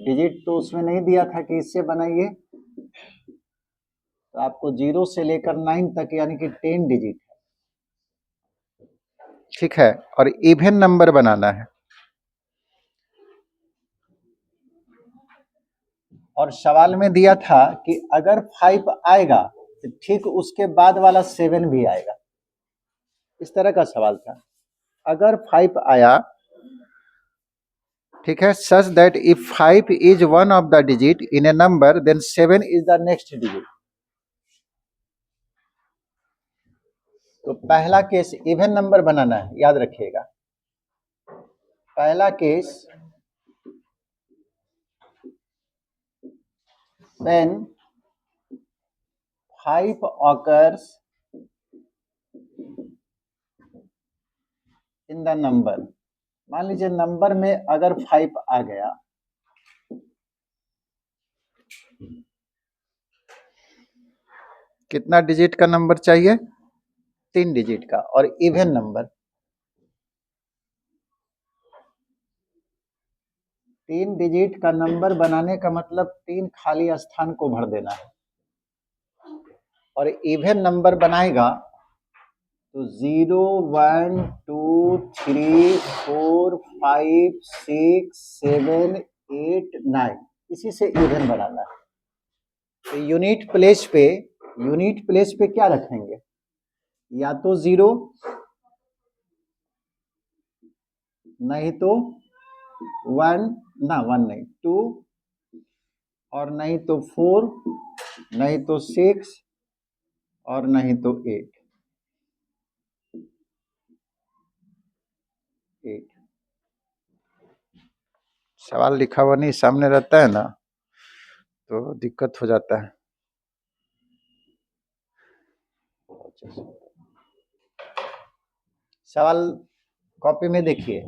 Digit तो उसमें नहीं दिया था कि इससे बनाइए, तो आपको 0 से लेकर 9 तक यानी कि 10 डिजिट है, ठीक है, और इवन नंबर बनाना है। और सवाल में दिया था कि अगर 5 आएगा तो ठीक उसके बाद वाला 7 भी आएगा, इस तरह का सवाल था। अगर 5 आया, ठीक है, such that if 5 is one of the digit in a number then 7 is the next digit. तो पहला केस इवन नंबर बनाना है, याद रखिएगा। पहला case when 5 occurs in the number, मान लीजिए नंबर में अगर 5 आ गया, कितना डिजिट का नंबर चाहिए? 3 डिजिट का, और इवन नंबर 3 डिजिट का नंबर बनाने का मतलब 3 खाली स्थान को भर देना है। और इवन नंबर बनाएगा तो 0 1 2 3 4 5 6 7 8 9 इसी से इवन बनाना है। तो यूनिट प्लेस पे क्या रखेंगे? या तो 0, नहीं तो 1, ना 1 नहीं 2, और नहीं तो 4, नहीं तो 6, और नहीं तो 8। सवाल लिखा हुआ नहीं सामने रहता है ना, तो दिक्कत हो जाता है। सवाल कॉपी में देखिए,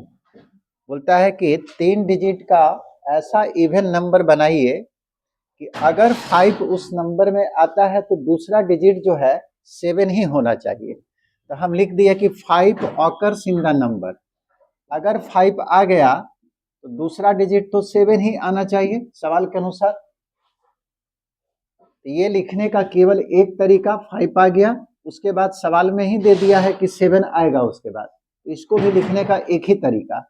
बोलता है कि 3 डिजिट का ऐसा इवन नंबर बनाइए कि अगर 5 उस नंबर में आता है तो दूसरा डिजिट जो है 7 ही होना चाहिए। तो हम लिख दिए कि 5 ऑकर्स इन द नंबर। अगर 5 आ गया तो दूसरा डिजिट तो 7 ही आना चाहिए सवाल के अनुसार। तो ये लिखने का केवल एक तरीका, 5 आ गया, उसके बाद सवाल में ही दे दिया है कि 7 आएगा उसके बाद, तो इसको भी लिखने का एक ही तरीका।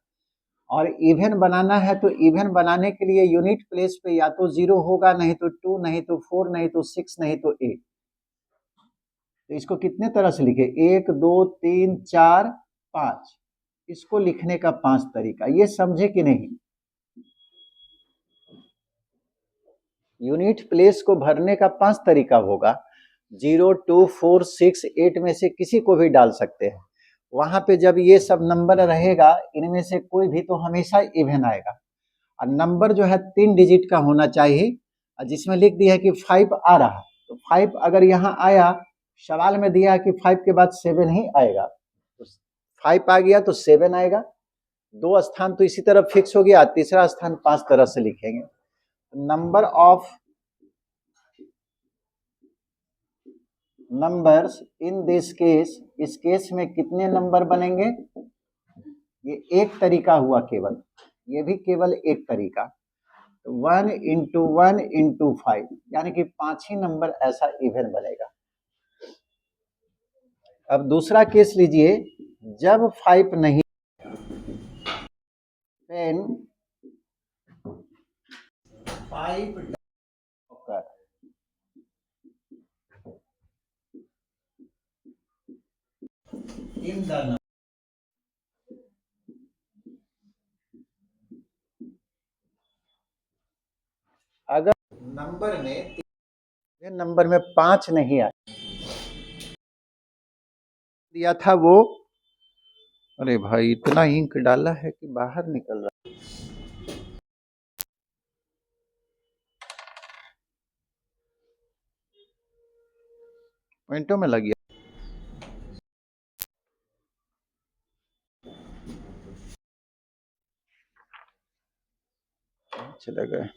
और इवन बनाना है तो इवन बनाने के लिए यूनिट प्लेस पे या तो 0 होगा, नहीं तो 2, नहीं तो 4, नहीं तो 6, नहीं तो 8। तो इसको कितने तरह से लिखे? 1 2 3 4 5, इसको लिखने का 5 तरीका, ये समझे कि नहीं? यूनिट प्लेस को भरने का 5 तरीका होगा। 0 2 4 6 8 में से किसी को भी डाल सकते हैं। वहां पे जब ये सब नंबर रहेगा, इनमें से कोई भी तो हमेशा इवन आएगा। और नंबर जो है 3 डिजिट का होना चाहिए, जिसमें लिख दिया है कि 5 आ रहा, तो 5 अगर यहाँ आया, सवाल में दिया है कि 5 के बाद 7 ही आएगा, तो 5 आ गया तो 7 आएगा। 2 स्थान तो इसी तरह फिक्स हो गया, तीसरा स्थान 5 तरह से लिखेंगे। Number of numbers in this case, इस केस में कितने नंबर बनेंगे? ये एक तरीका हुआ केवल, ये भी केवल एक तरीका। 1 इंटू 1 इंटू 5, यानी कि 5 ही नंबर ऐसा इवन बनेगा। अब दूसरा केस लीजिए, जब 5 नहीं, then 5 occur। इन द अगर नंबर में 5 नहीं आया, दिया था वो, अरे भाई इतना इंक डाला है कि बाहर निकल रहा, पॉइंटों में लग गया, चला गया।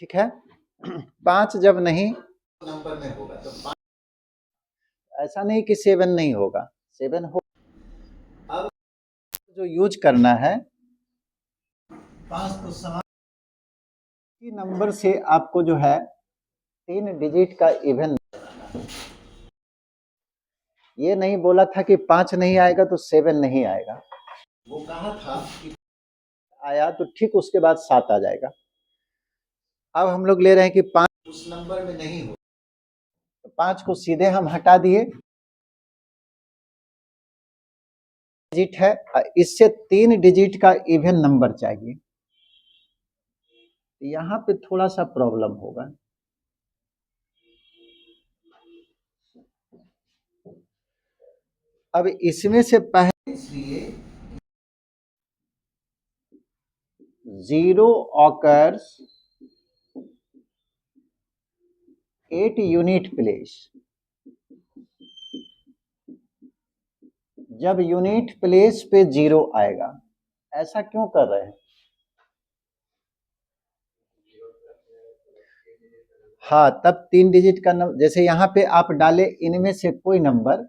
ठीक है। 5 जब नहीं नंबर में होगा तो 5, ऐसा नहीं कि 7 नहीं होगा, 7 हो। अब जो यूज करना है 5 तो समान नंबर से आपको जो है 3 डिजिट का इवन, ये नहीं बोला था कि 5 नहीं आएगा तो 7 नहीं आएगा, वो कहा था कि आया तो ठीक उसके बाद 7 आ जाएगा। अब हम लोग ले रहे हैं कि 5 उस नंबर में नहीं हो, तो 5 को सीधे हम हटा दिए, डिजिट है, इससे 3 डिजिट का इवन नंबर चाहिए, यहाँ पे थोड़ा सा प्रॉब्लम होगा। अब इसमें से पहले इसलिए 0 ऑकर्स एट यूनिट प्लेस, जब यूनिट प्लेस पे 0 आएगा, ऐसा क्यों कर रहे हैं? हाँ, तब 3 डिजिट का नंबर, जैसे यहाँ पे आप डाले इनमें से कोई नंबर,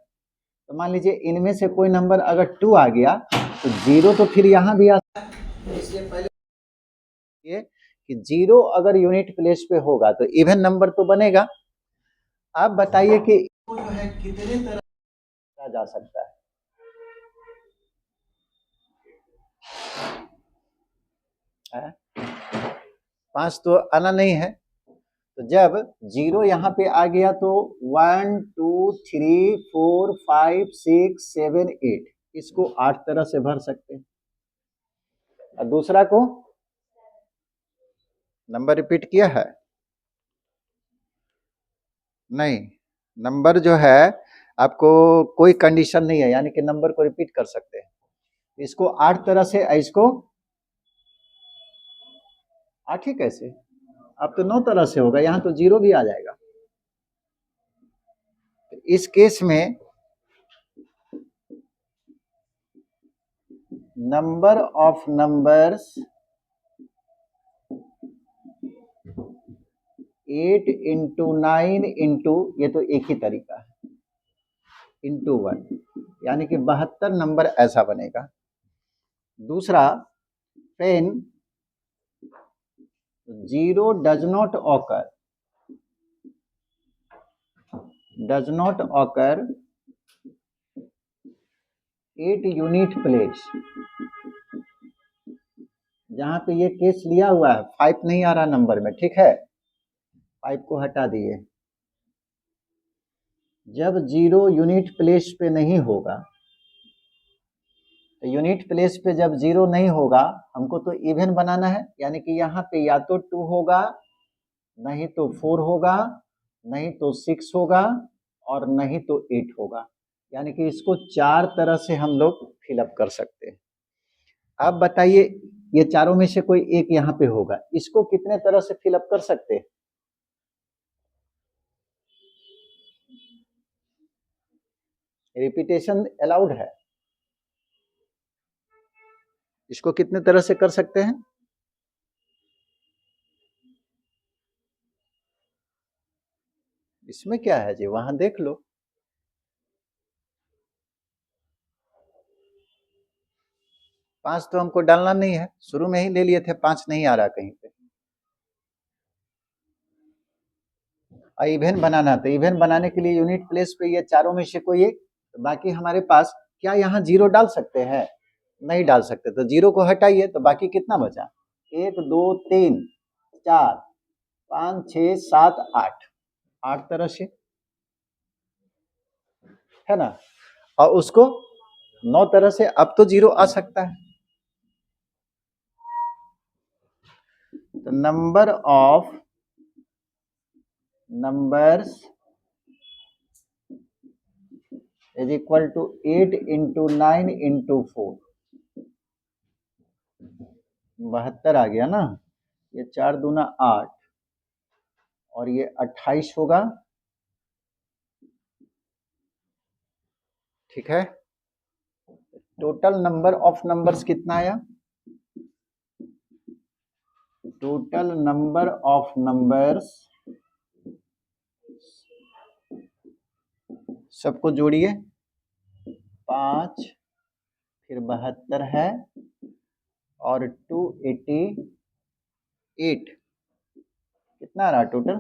तो मान लीजिए इनमें से कोई नंबर अगर 2 आ गया तो 0 तो फिर यहाँ भी आता है, इसलिए पहले ये कि 0 अगर यूनिट प्लेस पे होगा तो इवन नंबर तो बनेगा। आप बताइए कि जो है कितने तरह जा सकता है? 5 तो आना नहीं है, तो जब 0 यहाँ पे आ गया तो 1 2 3 4 5 6 7 8, इसको 8 तरह से भर सकते हैं। और दूसरा को नंबर रिपीट किया है नहीं, नंबर जो है आपको कोई कंडीशन नहीं है, यानी कि नंबर को रिपीट कर सकते हैं। इसको 8 तरह से, इसको 8 ही कैसे, अब तो 9 तरह से होगा, यहाँ तो 0 भी आ जाएगा। इस केस में number of numbers 8 into 9 into, ये तो एक ही तरीका है, इंटू 1, यानी कि 72 नंबर ऐसा बनेगा। दूसरा, when 0 does not occur at unit place, जहां पे ये केस लिया हुआ है 5 नहीं आ रहा नंबर में, ठीक है, 5 को हटा दिए। जब 0 यूनिट प्लेस पे नहीं होगा, तो यूनिट प्लेस पे जब 0 नहीं होगा, हमको तो इवन बनाना है, यानी कि यहाँ पे या तो 2 होगा, नहीं तो 4 होगा, नहीं तो 6 होगा, और नहीं तो 8 होगा, यानी कि इसको 4 तरह से हम लोग फिलअप कर सकते हैं। आप बताइए, ये चारों में से कोई एक यहाँ पे होगा, इसको कितने तरह से फिलअप कर सकते हैं? रिपीटेशन अलाउड है, इसको कितने तरह से कर सकते हैं? इसमें क्या है जी, वहां देख लो। 5 तो हमको डालना नहीं है, शुरू में ही ले लिए थे, 5 नहीं आ रहा कहीं पे। इवन बनाना, तो इवन बनाने के लिए यूनिट प्लेस पे ये चारों में से कोई एक, तो बाकी हमारे पास क्या यहाँ 0 डाल सकते हैं? नहीं डाल सकते, तो 0 को हटाइए, तो बाकी कितना बचा? 1 2 3 4 5 6 7 8, 8 तरह से, है ना, और उसको 9 तरह से, अब तो 0 आ सकता है। तो number of numbers is equal to 8 into 9 into 4, 72 आ गया ना, ये 4 दूना 8, और ये 28 होगा, ठीक है। टोटल नंबर ऑफ नंबर्स कितना आया? टोटल नंबर ऑफ नंबर्स, सबको जोड़िए, 5, फिर 72 है और 288, कितना रहा टोटल?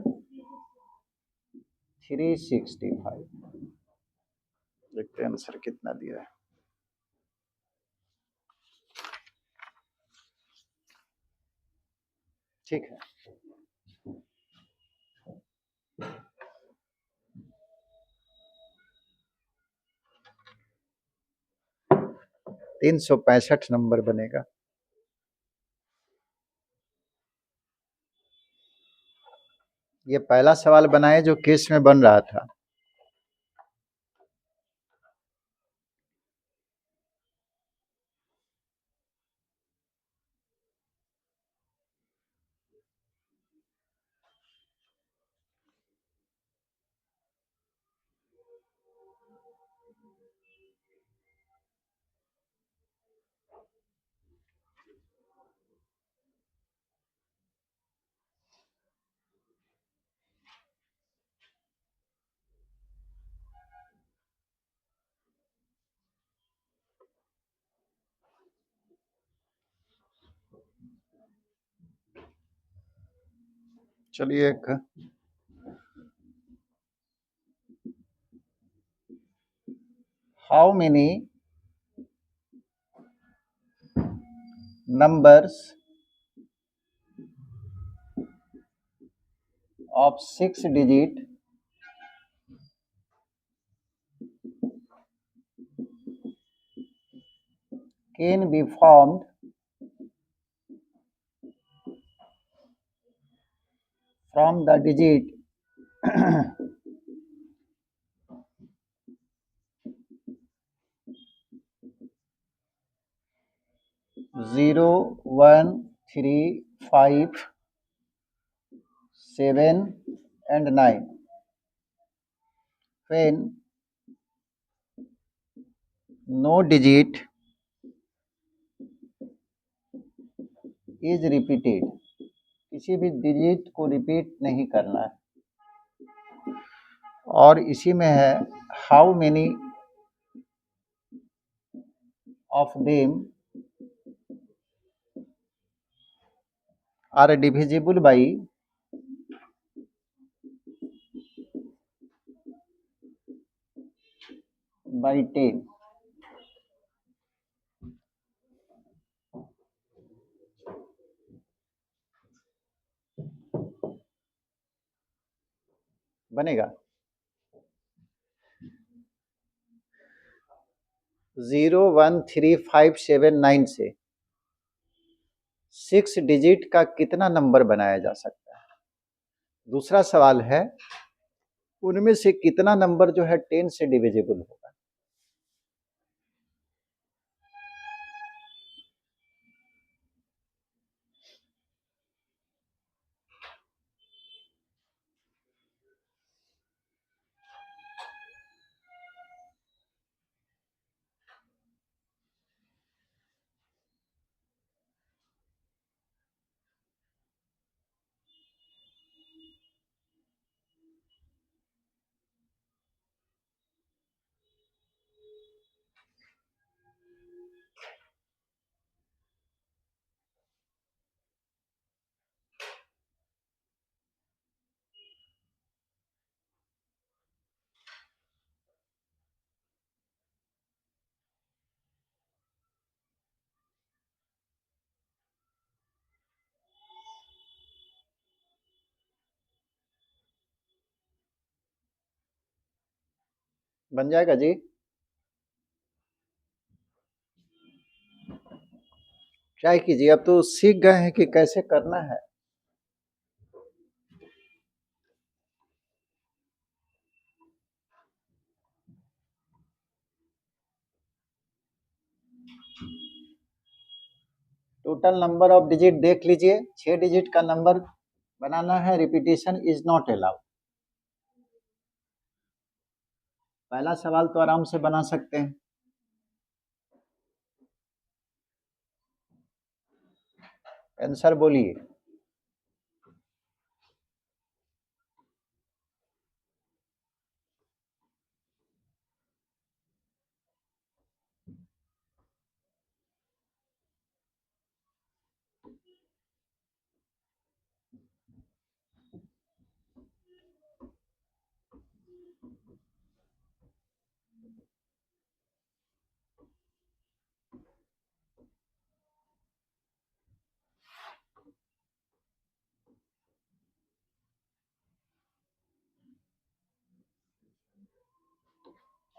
365। देखते हैं आंसर कितना दिया है। ठीक है, तीन 365 नंबर बनेगा। ये पहला सवाल बनाए जो केस में बन रहा था। चलिए एक how many numbers of 6 digit can be formed from the digit 0, 1, 3, 5, 7 and 9 when no digit is repeated। किसी भी डिजिट को रिपीट नहीं करना है। और इसी में है how many of them are divisible by 10। बनेगा 0, 1, 3, 5, 7, 9 से 6 डिजिट का कितना नंबर बनाया जा सकता है। दूसरा सवाल है उनमें से कितना नंबर जो है 10 से डिविजिबल होगा। बन जाएगा जी। ट्राई कीजिए, अब तो सीख गए हैं कि कैसे करना है। टोटल नंबर ऑफ डिजिट देख लीजिए, 6 डिजिट का नंबर बनाना है, रिपीटेशन इज नॉट अलाउड। पहला सवाल तो आराम से बना सकते हैं। आंसर बोलिए।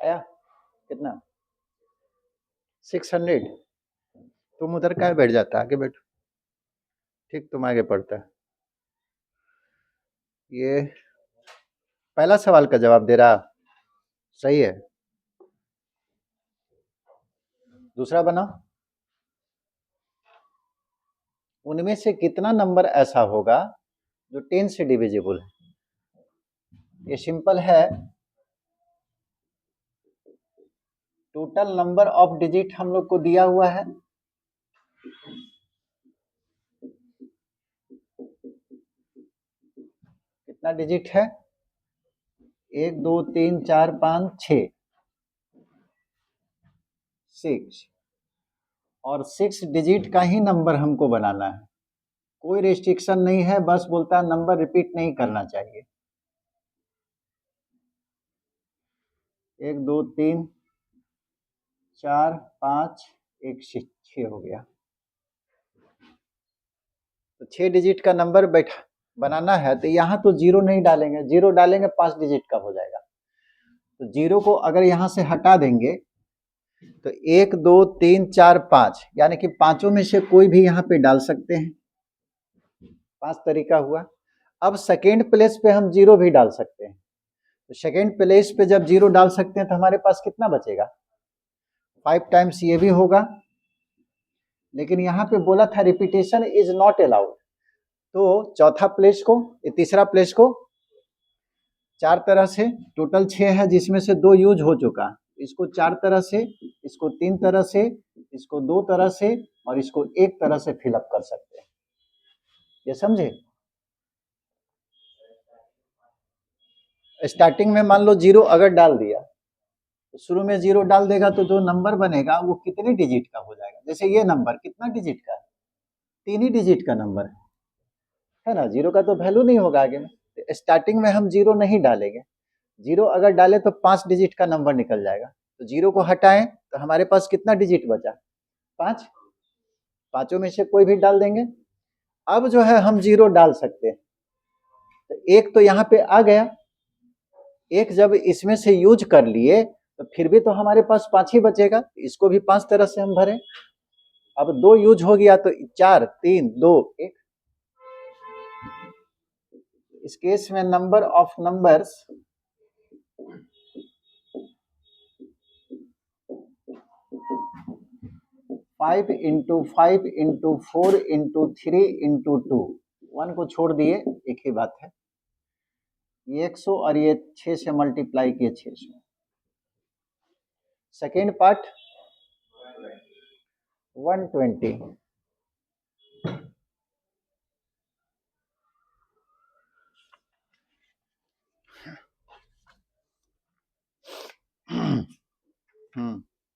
आया कितना 600। तुम उधर क्या बैठ जाता, आगे बैठो। ठीक, तुम आगे पढ़ता है। ये पहला सवाल का जवाब दे रहा, सही है। दूसरा बनाओ, उनमें से कितना नंबर ऐसा होगा जो 10 से डिविजिबल है। ये सिंपल है, टोटल नंबर ऑफ डिजिट हम लोग को दिया हुआ है, कितना डिजिट है, 1 2 3 4 5 6, 6, और 6 डिजिट का ही नंबर हमको बनाना है। कोई रेस्ट्रिक्शन नहीं है, बस बोलता है नंबर रिपीट नहीं करना चाहिए। 1 2 3 4 5 1 6 हो गया। तो 6 डिजिट का नंबर बैठा बनाना है, तो यहाँ तो जीरो नहीं डालेंगे, जीरो डालेंगे 5 डिजिट का हो जाएगा। तो जीरो को अगर यहाँ से हटा देंगे तो 1 2 3 4 5, यानी कि पांचों में से कोई भी यहाँ पे डाल सकते हैं। 5 तरीका हुआ। अब सेकेंड प्लेस पे हम जीरो भी डाल सकते हैं। तो सेकेंड प्लेस पे जब जीरो डाल सकते हैं तो हमारे पास कितना बचेगा, 5 टाइम्स ये भी होगा। लेकिन यहाँ पे बोला था रिपीटेशन इज नॉट अलाउड, तो चौथा प्लेस को, तीसरा प्लेस को 4 तरह से, टोटल 6 है जिसमें से 2 यूज हो चुका, इसको 4 तरह से, इसको 3 तरह से, इसको 2 तरह से, और इसको 1 तरह से फिलअप कर सकते हैं। ये समझे। स्टार्टिंग में मान लो जीरो अगर डाल दिया, तो शुरू में जीरो डाल देगा तो जो नंबर बनेगा वो कितने डिजिट का हो जाएगा। जैसे ये नंबर कितना डिजिट का है, 3 ही डिजिट का नंबर है ना, जीरो का तो वैल्यू नहीं होगा आगे में। तो स्टार्टिंग में हम जीरो नहीं डालेंगे, जीरो अगर डाले तो 5 डिजिट का नंबर निकल जाएगा। तो जीरो को हटाएं तो हमारे पास कितना डिजिट बचा, 5, पांचों में से कोई भी डाल देंगे। अब जो है हम जीरो डाल सकते हैं, तो एक तो यहाँ पे आ गया, एक जब इसमें से यूज कर लिए तो फिर भी तो हमारे पास 5 ही बचेगा, इसको भी 5 तरह से हम भरें। अब 2 यूज हो गया तो 4 3 2 1। इस केस में number of numbers 5 into 5 into 4 into 3 into 2, 1 को छोड़ दिए, एक ही बात है। ये 100 और ये 6 से मल्टीप्लाई किए 600। Second part 120।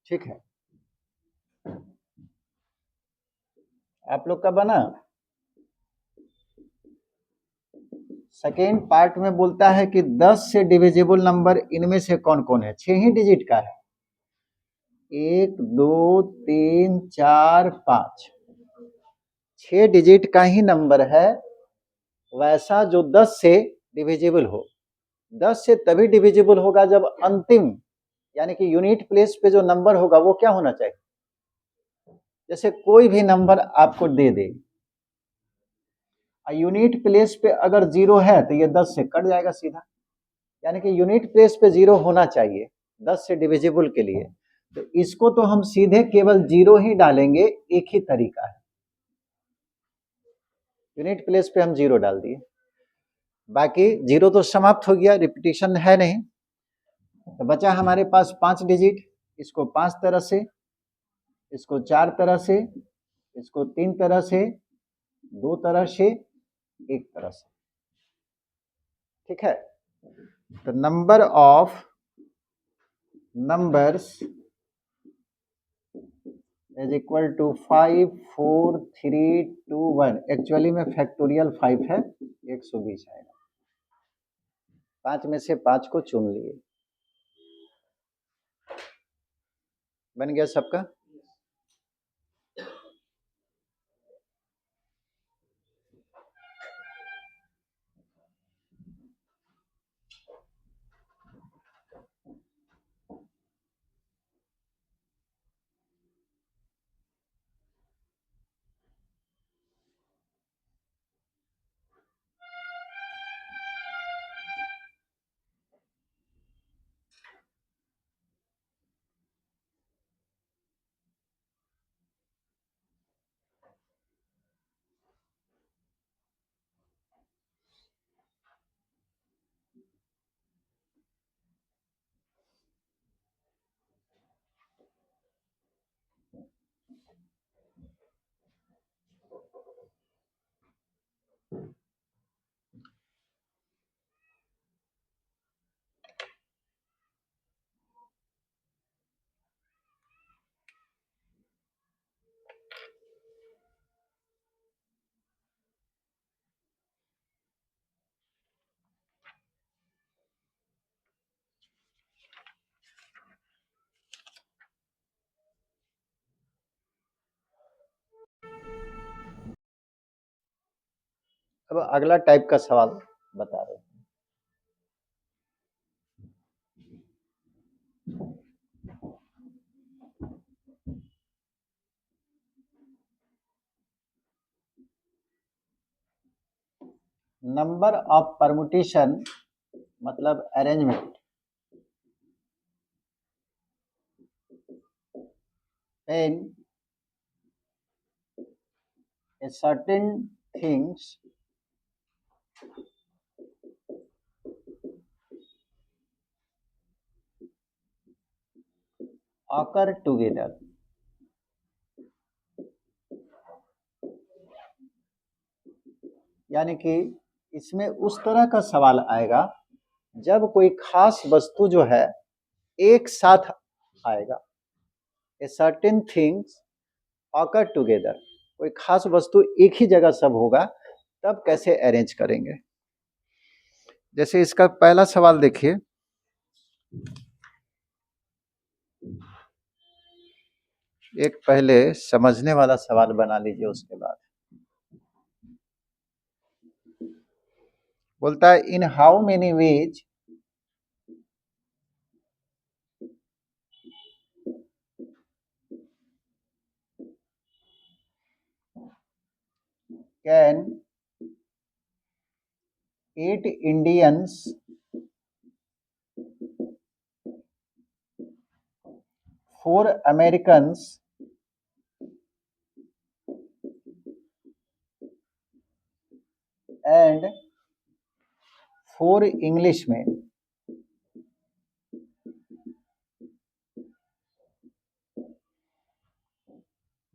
ठीक है, आप लोग का बना। सेकेंड पार्ट में बोलता है कि 10 से डिविजिबल नंबर इनमें से कौन कौन है, 6 ही डिजिट का है, 1 2 3 4 5, 6 डिजिट का ही नंबर है वैसा जो 10 से डिविजिबल हो। 10 से तभी डिविजिबल होगा जब अंतिम यानी कि यूनिट प्लेस पे जो नंबर होगा वो क्या होना चाहिए। जैसे कोई भी नंबर आपको दे दे, यूनिट प्लेस पे अगर जीरो है तो ये 10 से कट जाएगा सीधा, यानी कि यूनिट प्लेस पे जीरो होना चाहिए 10 से डिविजिबल के लिए। तो इसको तो हम सीधे केवल जीरो ही डालेंगे, एक ही तरीका है, यूनिट प्लेस पे हम जीरो डाल दिए, बाकी जीरो तो समाप्त हो गया, रिपीटेशन है नहीं। तो बचा हमारे पास 5 डिजिट, इसको 5 तरह से, इसको 4 तरह से, इसको 3 तरह से, 2 तरह से, 1 तरह से। ठीक है, तो number of numbers is equal to 5 4 3 2 1। Actually में फैक्टोरियल 5 है, 120 आएगा। 5 में से 5 को चुन लिए, बन गया सबका। अब अगला टाइप का सवाल बता रहे हैं। नंबर ऑफ परमुटेशन मतलब arrangement in a certain things occur together। यानी कि इसमें उस तरह का सवाल आएगा जब कोई खास वस्तु जो है एक साथ आएगा। A certain things occur together, कोई खास वस्तु एक ही जगह सब होगा, तब कैसे अरेंज करेंगे। जैसे इसका पहला सवाल देखिए, एक पहले समझने वाला सवाल बना लीजिए, उसके बाद बोलता है in how many ways can 8 Indians four Americans and 4 Englishmen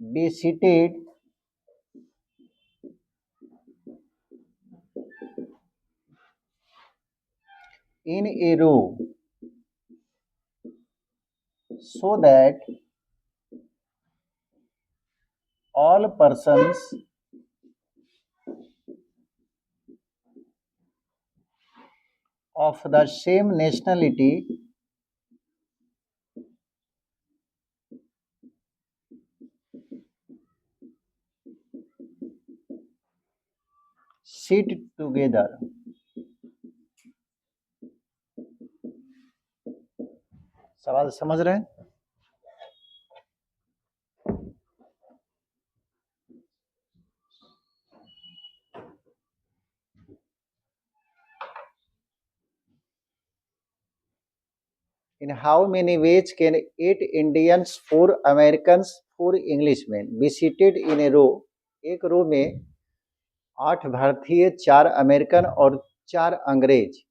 be seated in a row so that all persons of the same nationality sit together। सवाल समझ रहे हैं? In how many ways can 8 Indians, 4 Americans, 4 Englishmen be seated in a row? एक row में 8 भारतीय, 4 American और 4 अंग्रेज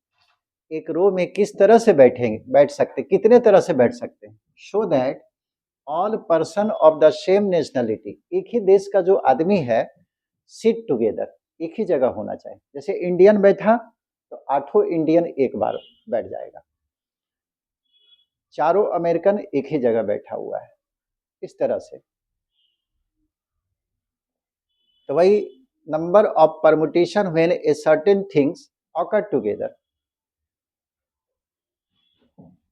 एक रो में किस तरह से बैठ सकते, कितने तरह से बैठ सकते हैं। Show that all person of the same nationality, एक ही देश का जो आदमी है, सिट टुगेदर, एक ही जगह होना चाहिए। जैसे इंडियन बैठा तो 8 इंडियन एक बार बैठ जाएगा, 4 अमेरिकन एक ही जगह बैठा हुआ है, इस तरह से। तो वही number of permutation when a certain things occur together,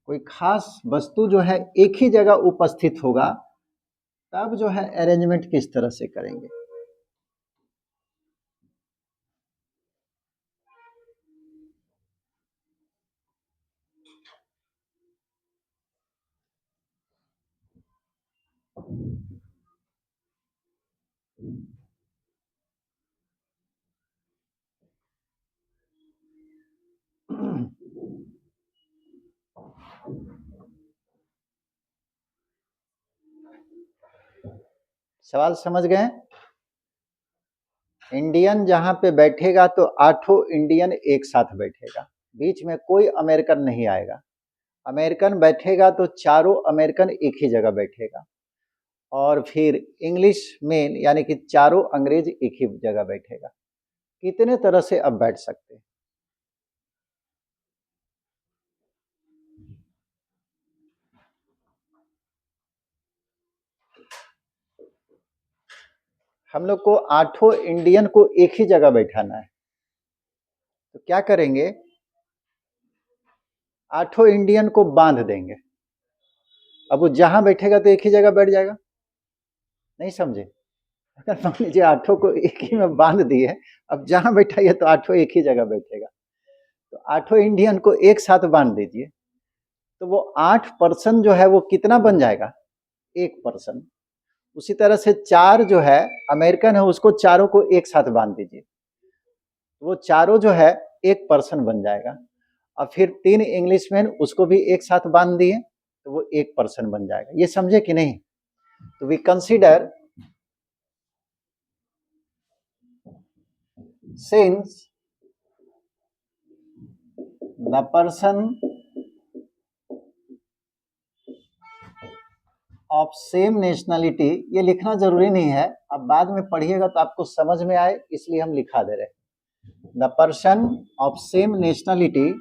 कोई खास वस्तु जो है एक ही जगह उपस्थित होगा, तब जो है अरेंजमेंट किस तरह से करेंगे। सवाल समझ गए? इंडियन जहां पे बैठेगा तो 8 इंडियन एक साथ बैठेगा, बीच में कोई अमेरिकन नहीं आएगा। अमेरिकन बैठेगा तो 4 अमेरिकन एक ही जगह बैठेगा, और फिर इंग्लिश में यानी कि 4 अंग्रेज एक ही जगह बैठेगा। कितने तरह से अब बैठ सकते हैं। हम लोग को 8 इंडियन को एक ही जगह बैठाना है, तो क्या करेंगे, 8 इंडियन को बांध देंगे। अब वो जहां बैठेगा तो एक ही जगह बैठ जाएगा, नहीं समझे। अगर मान लीजिए आठों को एक ही में बांध दिए, अब जहां बैठाइए तो आठों एक ही जगह बैठेगा, तो आठों इंडियन को एक साथ बांध दीजिए, तो वो 8% जो है वो कितना बन जाएगा, 1%। उसी तरह से 4 जो है अमेरिकन है, उसको चारों को एक साथ बांध दीजिए, वो चारों जो है 1% बन जाएगा। और फिर 3 इंग्लिशमैन, उसको भी एक साथ बांध दिए तो वो 1% बन जाएगा। ये समझे कि नहीं? तो we consider since the person of same nationality, ये लिखना जरूरी नहीं है, अब बाद में पढ़िएगा तो आपको समझ में आए, इसलिए हम लिखा दे रहे हैं। The person of same nationality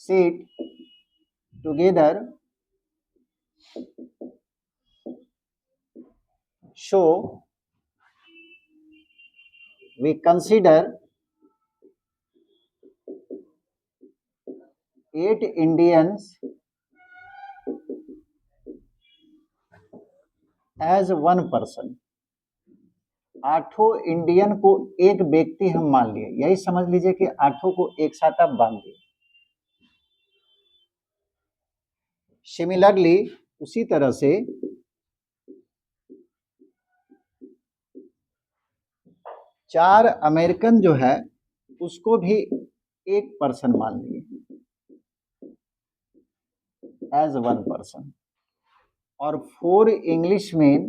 sit together, so we consider 8 Indians as one person। 8 Indian को एक व्यक्ति हम मान लिए, यही समझ लीजिए कि 8 को एक साथ आप बांध दिए। सिमिलरली उसी तरह से 4 अमेरिकन जो है उसको भी एक पर्सन मान लिए, एज वन पर्सन। और 4 इंग्लिशमैन,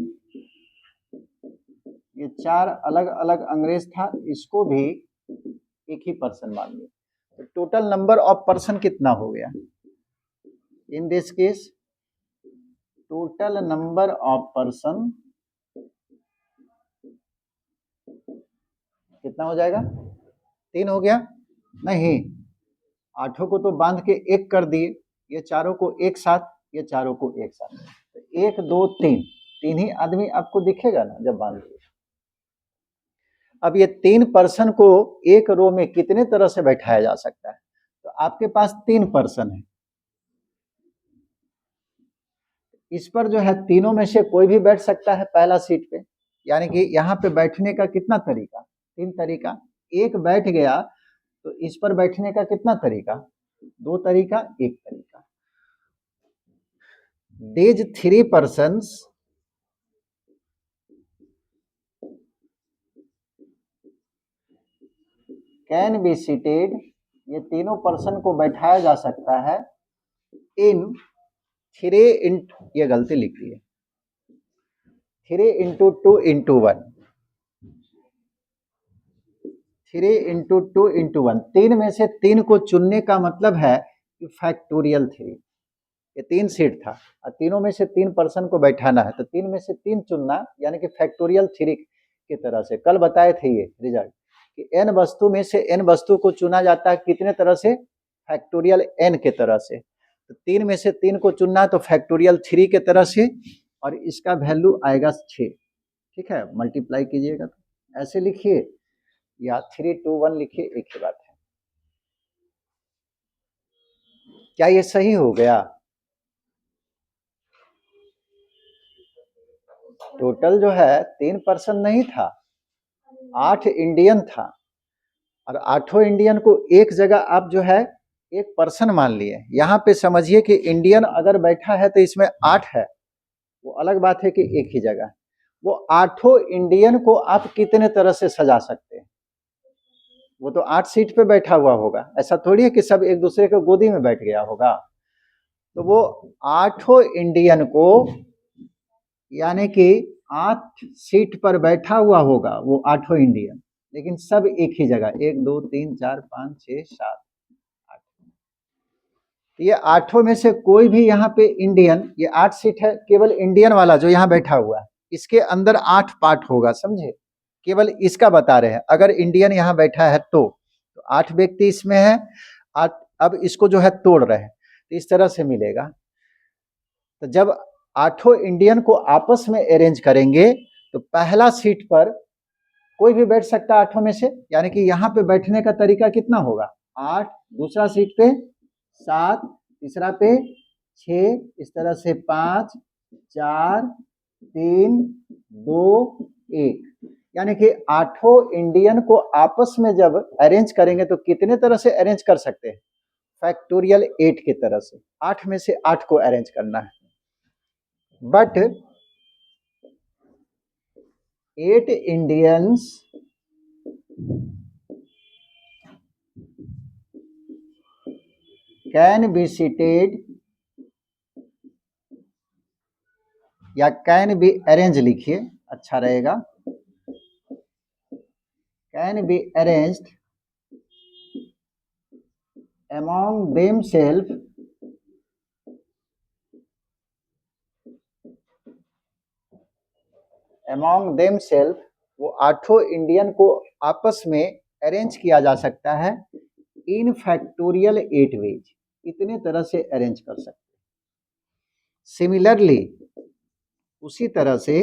ये 4 अलग अलग अंग्रेज था, इसको भी एक ही पर्सन मान लिया। तो टोटल नंबर ऑफ पर्सन कितना हो गया in this case? Total number of person कितना हो जाएगा? 3 हो गया? नहीं, 8 को तो बांध के एक कर दिए, ये चारों को एक साथ, ये चारों को एक साथ, तो 1 2 3, 3 ही आदमी आपको दिखेगा ना जब बांध दिए। अब ये 3 पर्सन को एक रो में कितने तरह से बैठाया जा सकता है? तो आपके पास 3 पर्सन है, इस पर जो है तीनों में से कोई भी बैठ सकता है पहला सीट पे, यानी कि यहाँ पे बैठने का कितना तरीका? 3 तरीका। एक बैठ गया तो इस पर बैठने का कितना तरीका? 2 तरीका, 1 तरीका। These 3 persons can be seated, ये तीनों पर्सन को बैठाया जा सकता है इन 3 इंटू, ये गलती लिख दी है, 3 इंटू 2 इंटू 1, 3 इंटू 2 इंटू 1। 3 में से 3 को चुनने का मतलब है कि फैक्टोरियल 3, ये 3 सीट था और तीनों में से 3 पर्सन को बैठाना है, तो 3 में से 3 चुनना, यानी कि फैक्टोरियल 3 की तरह से। कल बताए थे ये रिजल्ट कि n वस्तु में से n वस्तु को चुना जाता है कितने तरह से? फैक्टोरियल n के तरह से। तो 3 में से 3 को चुनना है तो फैक्टोरियल 3 के तरह से, और इसका वैल्यू आएगा 6। ठीक है, मल्टीप्लाई कीजिएगा तो ऐसे लिखिए या 3 2 1 लिखिए, एक ही बात है। क्या ये सही हो गया? टोटल जो है 3 पर्सन नहीं था, 8 इंडियन था, और 8 इंडियन को एक जगह आप जो है एक पर्सन मान लिए। यहाँ पे समझिए कि इंडियन अगर बैठा है तो इसमें 8 है, वो अलग बात है कि एक ही जगह। वो 8 इंडियन को आप कितने तरह से सजा सकते हैं? वो तो 8 सीट पे बैठा हुआ होगा, ऐसा थोड़ी है कि सब एक दूसरे के गोदी में बैठ गया होगा। तो वो 8 इंडियन को, यानी कि 8 सीट पर बैठा हुआ होगा वो 8 इंडियन, लेकिन सब एक ही जगह, 1 2 3 4 5 6 7 8। ये 8 में से कोई भी यहाँ पे इंडियन, ये 8 सीट है, केवल इंडियन वाला जो यहाँ बैठा हुआ है, इसके अंदर 8 पार्ट होगा, समझे? केवल इसका बता रहे हैं, अगर इंडियन यहाँ बैठा है तो 8 व्यक्ति इसमें है। 8, अब इसको जो है तोड़ रहे हैं तो इस तरह से मिलेगा। तो जब 8 इंडियन को आपस में अरेंज करेंगे तो पहला सीट पर कोई भी बैठ सकता है 8 में से, यानी कि यहाँ पे बैठने का तरीका कितना होगा? 8, दूसरा सीट पे 7, तीसरा पे 6, इस तरह से 5, 4, 3, 2, 1, यानी कि 8 इंडियन को आपस में जब अरेंज करेंगे तो कितने तरह से अरेंज कर सकते हैं? फैक्टोरियल 8 की तरह से 8 में से 8 को अरेंज करना है, but 8 Indians can be seated या कैन बी अरेंज लिखिए, अच्छा रहेगा, can be arranged among themselves वो 8 इंडियन को आपस में अरेंज किया जा सकता है इन फैक्टोरियल 8 वेज, इतने तरह से अरेंज कर सकते हैं। सिमिलरली उसी तरह से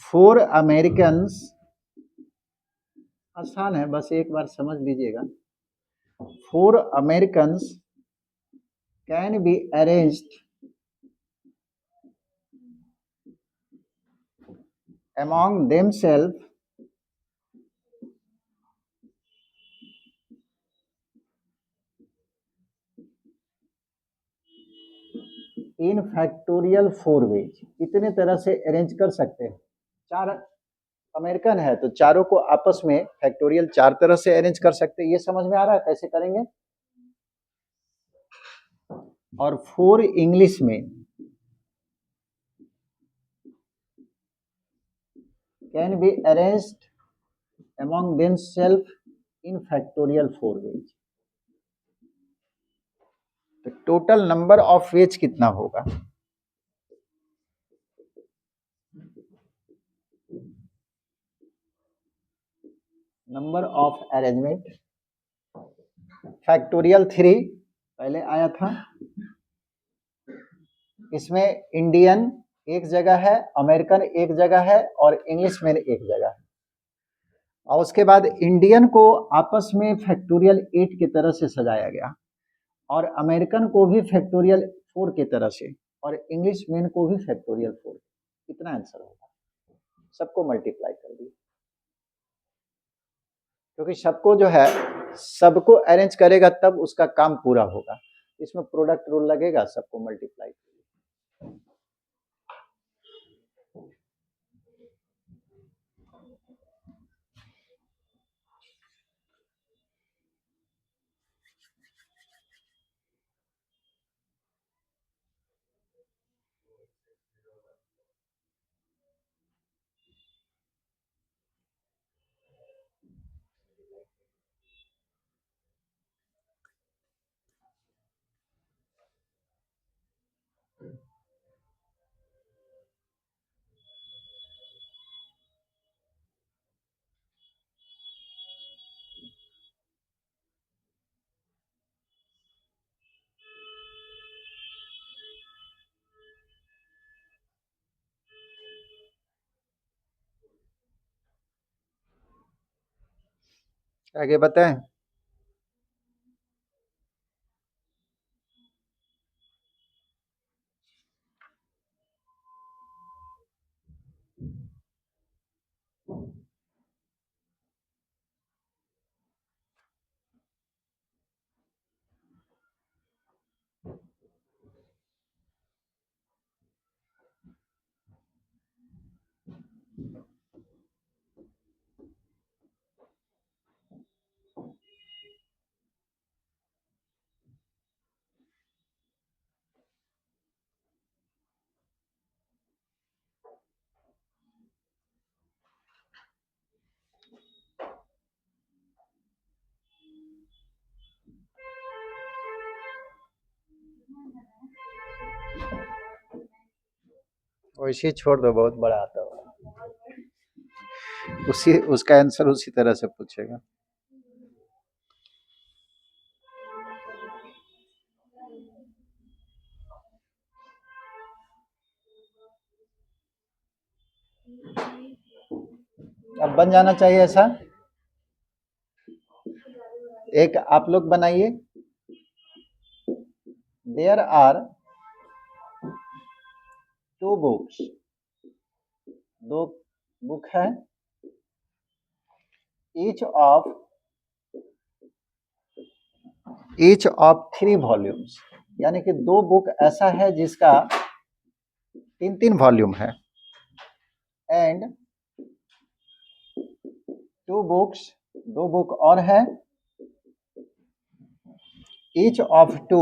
4 अमेरिकन्स, आसान है, बस एक बार समझ लीजिएगा, 4 Americans can be arranged among themselves इन फैक्टोरियल 4 वेज, इतने तरह से अरेंज कर सकते हैं। 4 अमेरिकन है तो चारों को आपस में फैक्टोरियल 4 तरह से अरेंज कर सकते हैं। ये समझ में आ रहा है कैसे करेंगे? और 4 इंग्लिश में can be arranged among themselves in factorial 4 ways। तो टोटल नंबर ऑफ वेज कितना होगा? नंबर ऑफ अरेंजमेंट फैक्टोरियल 3 पहले आया था, इसमें इंडियन एक जगह है, अमेरिकन एक जगह है और इंग्लिशमैन एक जगह है, और उसके बाद इंडियन को आपस में फैक्टोरियल 8 की तरह से सजाया गया और अमेरिकन को भी फैक्टोरियल 4 की तरह से और इंग्लिशमैन को भी फैक्टोरियल 4। कितना आंसर होगा? सबको मल्टीप्लाई कर दिए, क्योंकि सबको जो है सबको अरेंज करेगा तब उसका काम पूरा होगा, इसमें प्रोडक्ट रूल लगेगा, सबको मल्टीप्लाई। आगे बताएं। वैसे छोड़ दो, बहुत बड़ा आता होगा, उसी उसका आंसर उसी तरह से पूछेगा। अब बन जाना चाहिए ऐसा। एक आप लोग बनाइए, देयर आर 2 बुक्स, 2 बुक है, ईच ऑफ 3 वॉल्यूम्स, यानी कि 2 बुक ऐसा है जिसका 3 वॉल्यूम है, एंड 2 बुक्स, 2 बुक और है, ईच ऑफ टू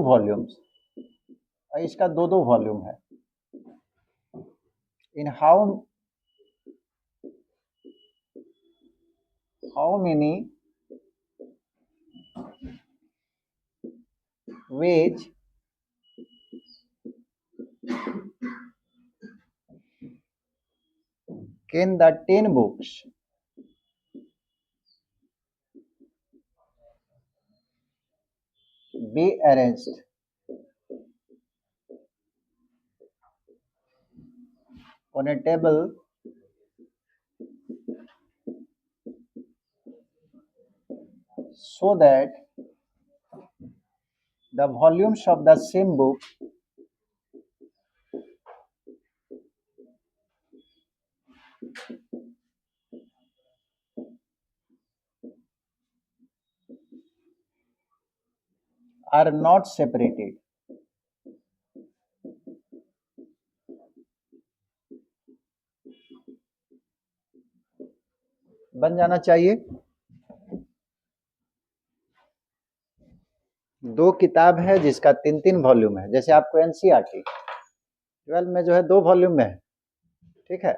वॉल्यूम्स, इसका 2 वॉल्यूम है। In how many ways can the 10 books be arranged on a table so that the volumes of the same book are not separated। बन जाना चाहिए। 2 किताब है जिसका 3 वॉल्यूम है, जैसे आपको एनसीईआरटी 12 में जो है 2 वॉल्यूम में है, ठीक है।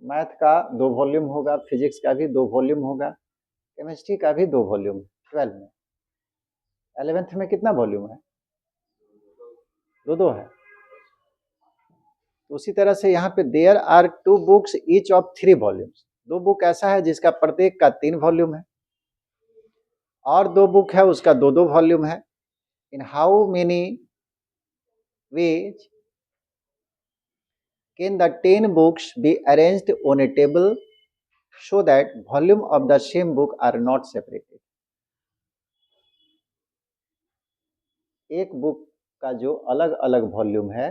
मैथ का 2 वॉल्यूम होगा, फिजिक्स का भी 2 वॉल्यूम होगा, केमिस्ट्री का भी 2 वॉल्यूम 12 में। 11th में कितना वॉल्यूम है? 2 है। तो उसी तरह से यहाँ पे there are 2 books each of 3 volumes, 2 book ऐसा है जिसका प्रत्येक का 3 वॉल्यूम है, और 2 बुक है उसका 2 वॉल्यूम है। In how many ways can the 10 books be arranged on A table so that volume of the same book are not separated। एक बुक का जो अलग अलग वॉल्यूम है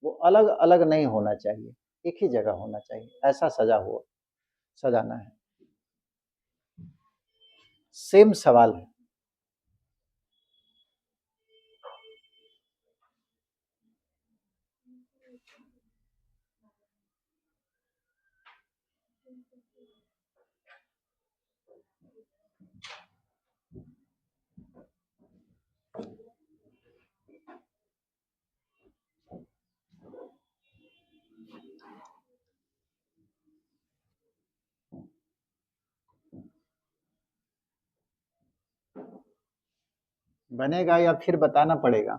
वो अलग अलग नहीं होना चाहिए, एक ही जगह होना चाहिए, ऐसा सजाना है। सेम सवाल है। बनेगा या फिर बताना पड़ेगा?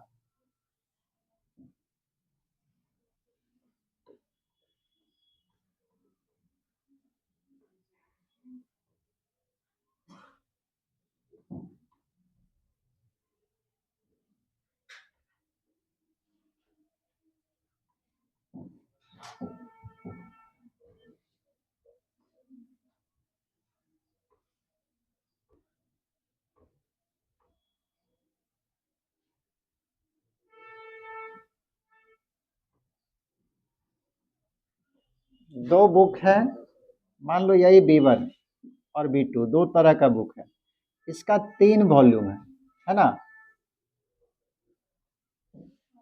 दो बुक है, मान लो यही B1 और B2 दो तरह का बुक है, इसका 3 वॉल्यूम है ना,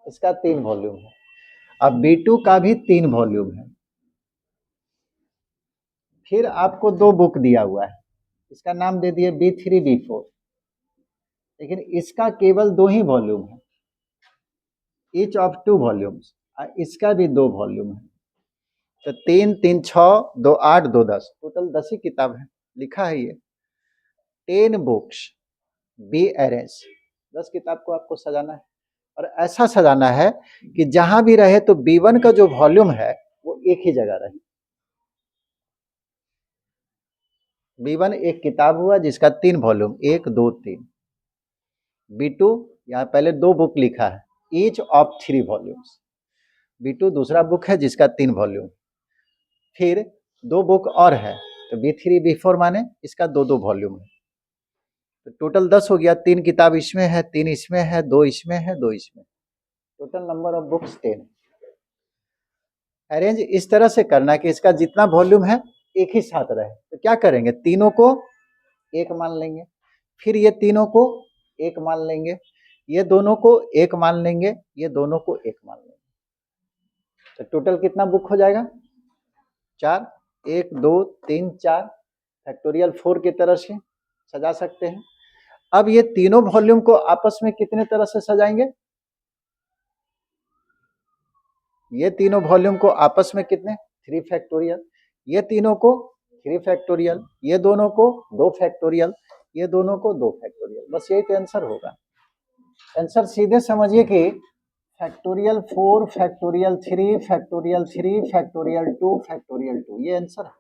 इसका 3 वॉल्यूम है। अब B2 का भी 3 वॉल्यूम है। फिर आपको 2 बुक दिया हुआ है, इसका नाम दे दिए B3 B4, लेकिन इसका केवल 2 ही वॉल्यूम है, ईच ऑफ 2 वॉल्यूम्स, इसका भी 2 वॉल्यूम है। तो 3 3 6 2 8 2 10, टोटल 10 ही किताब है, लिखा है ये 10 बुक्स बी अरेंज। 10 किताब को आपको सजाना है, और ऐसा सजाना है कि जहां भी रहे तो B1 का जो वॉल्यूम है वो एक ही जगह रहे। B1 एक किताब हुआ जिसका 3 वॉल्यूम, 1 2 3। B2 यहाँ पहले 2 बुक लिखा है, ईच ऑफ 3 वॉल्यूम्स। B2 दूसरा बुक है जिसका 3 वॉल्यूम, फिर 2 बुक और है, तो B3 B4 माने इसका 2-2 वॉल्यूम है, तो टोटल 10 हो गया। 3 किताब इसमें है, 3 इसमें है, 2 इसमें है, 2 इसमें, total number of books 10। Arrange इस तरह से करना कि इसका जितना वॉल्यूम है एक ही साथ रहे, तो क्या करेंगे, तीनों को एक मान लेंगे, फिर ये तीनों को एक मान लेंगे, ये दोनों को एक मान लेंगे, ये दोनों को एक मान लेंगे, तो टोटल कितना बुक हो जाएगा, 4, 1 2 3 4, फैक्टोरियल 4 की तरह से सजा सकते हैं। अब ये तीनों वॉल्यूम को आपस में कितने तरह से सजाएंगे, ये तीनों वॉल्यूम को आपस में कितने, 3 फैक्टोरियल, ये तीनों को 3 फैक्टोरियल, ये दोनों को 2 फैक्टोरियल, ये दोनों को 2 फैक्टोरियल, बस यही तो आंसर होगा। आंसर सीधे समझिए कि factorial 4 factorial 3 factorial 3 factorial 2 factorial 2, ये आंसर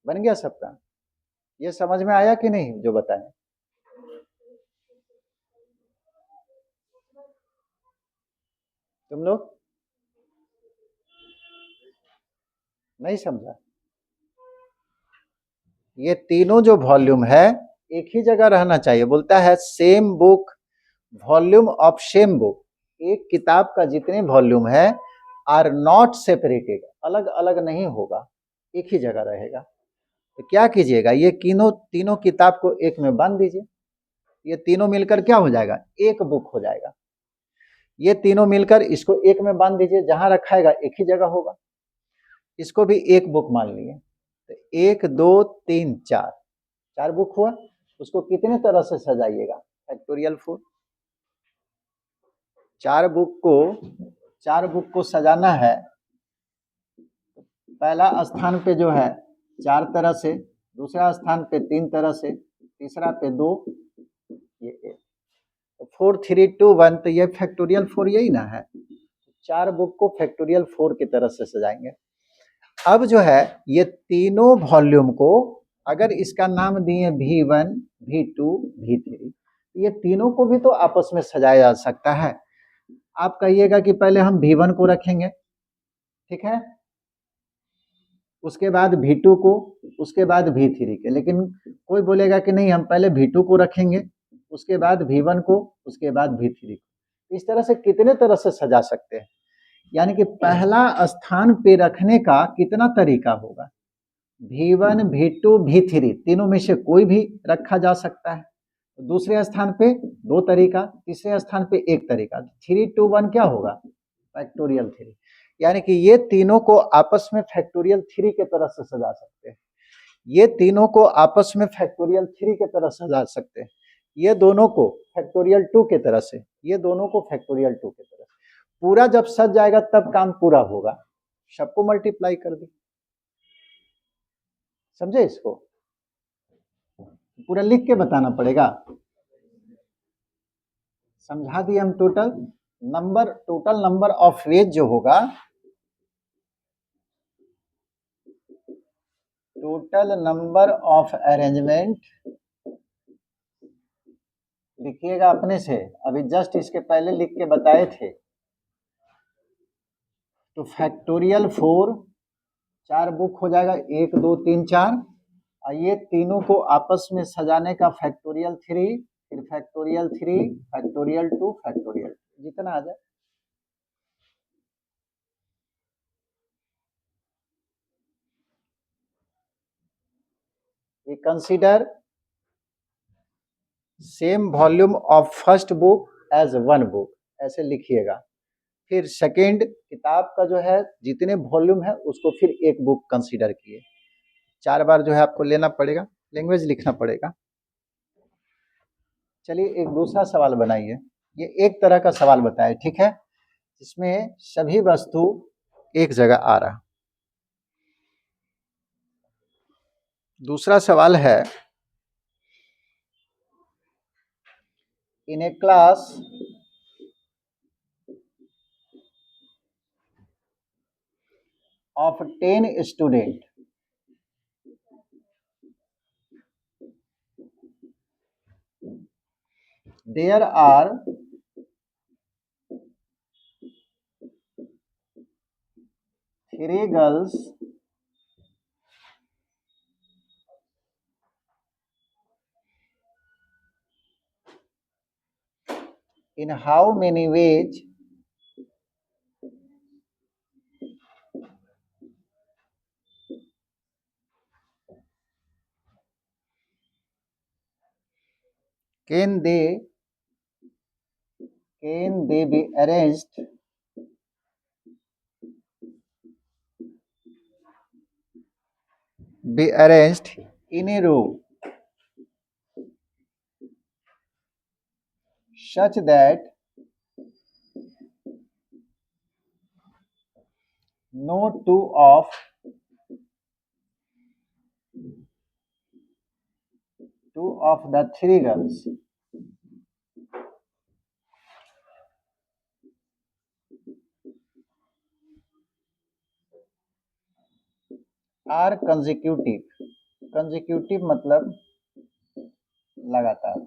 बन गया सबका। ये समझ में आया कि नहीं जो बताएं, तुम लोग नहीं समझा, ये तीनों जो वॉल्यूम है एक ही जगह रहना चाहिए, बोलता है same book volume of same book, एक किताब का जितने वॉल्यूम है आर नॉट सेपरेटेड, अलग अलग नहीं होगा, एक ही जगह रहेगा। तो क्या कीजिएगा, ये तीनों किताब को एक में बांध दीजिए, ये तीनों मिलकर क्या हो जाएगा, एक बुक हो जाएगा। ये तीनों मिलकर इसको एक में बांध दीजिए, जहां रखाएगा एक ही जगह होगा, इसको भी एक बुक मान लिए, तो 1 2 3 4, 4 बुक हुआ। उसको कितने तरह से सजाइएगा, फैक्टोरियल 4, 4 बुक को सजाना है, पहला स्थान पे जो है 4 तरह से, दूसरा स्थान पे 3 तरह से, तीसरा पे 2, ये 1, तो 4 3 2 1, तो ये फैक्टोरियल 4 यही ना है, 4 बुक को फैक्टोरियल 4 की तरह से सजाएंगे। अब जो है ये तीनों वॉल्यूम को, अगर इसका नाम दिए V1 V2 V3, ये तीनों को भी तो आपस में सजाया जा सकता है। आप कहिएगा कि पहले हम V1 को रखेंगे, ठीक है, उसके बाद V2 को, उसके बाद V3 के, लेकिन कोई बोलेगा कि नहीं हम पहले V2 को रखेंगे, उसके बाद V1 को, उसके बाद V3 को। इस तरह से कितने तरह से सजा सकते हैं, यानी कि पहला स्थान पे रखने का कितना तरीका होगा, V1 V2 V3 तीनों में से कोई भी रखा जा सकता है। दूसरे स्थान पे 2 तरीका, तीसरे स्थान पे 1 तरीका, 3 2 1 क्या होगा, फैक्टोरियल 3, यानी कि ये तीनों को आपस में फैक्टोरियल 3 के तरह से सजा सकते हैं, ये तीनों को आपस में फैक्टोरियल 3 के तरह सजा सकते हैं, ये दोनों को फैक्टोरियल 2 के तरह से, ये दोनों को फैक्टोरियल 2 के तरह से। पूरा जब सज जाएगा तब काम पूरा होगा, सबको मल्टीप्लाई कर दी, समझे, इसको पूरा लिख के बताना पड़ेगा, समझा दिए हम। टोटल नंबर ऑफ वेज जो होगा, टोटल नंबर ऑफ अरेंजमेंट लिखिएगा अपने से, अभी जस्ट इसके पहले लिख के बताए थे। तो फैक्टोरियल 4 4 बुक हो जाएगा, 1 2 3 4, और ये तीनों को आपस में सजाने का फैक्टोरियल 3, फिर फैक्टोरियल 3 फैक्टोरियल 2 फैक्टोरियल, जितना आ जाए। We consider same volume of first book as 1 book, ऐसे लिखिएगा। फिर सेकेंड किताब का जो है जितने वॉल्यूम है उसको फिर 1 बुक कंसीडर किए, 4 बार जो है आपको लेना पड़ेगा, लैंग्वेज लिखना पड़ेगा। चलिए एक दूसरा सवाल बनाइए, ये एक तरह का सवाल बताए, ठीक है, इसमें सभी वस्तु एक जगह आ रहा। दूसरा सवाल है, इन a class of 10 students, there are 3 girls in how many ways can they be arranged in a row such that no two of the 3 girls are consecutive मतलब लगातार।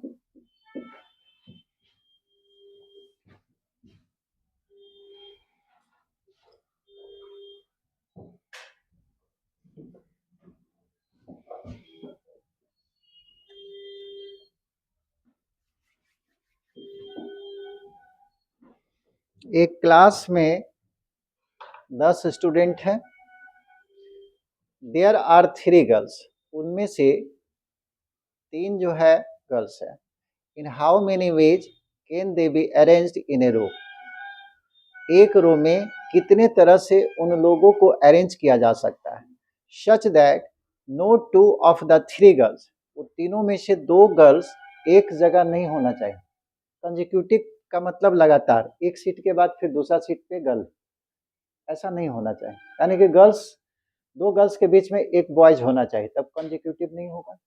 एक क्लास में 10 स्टूडेंट हैं, देयर आर 3 गर्ल्स, उनमें से 3 जो है girls है। In how many ways can they be arranged in a row, एक रो में कितने तरह से उन लोगों को अरेंज किया जा सकता है। Such that no 2 of the 3 girls, वो तीनों में से 2 गर्ल्स एक जगह नहीं होना चाहिए। कंजिक्यूटिव का मतलब लगातार, एक सीट के बाद फिर दूसरा सीट पे गर्ल, ऐसा नहीं होना चाहिए। यानी कि गर्ल्स, 2 गर्ल्स के बीच में एक बॉयज होना चाहिए, तब कंजिक्यूटिव नहीं होगा।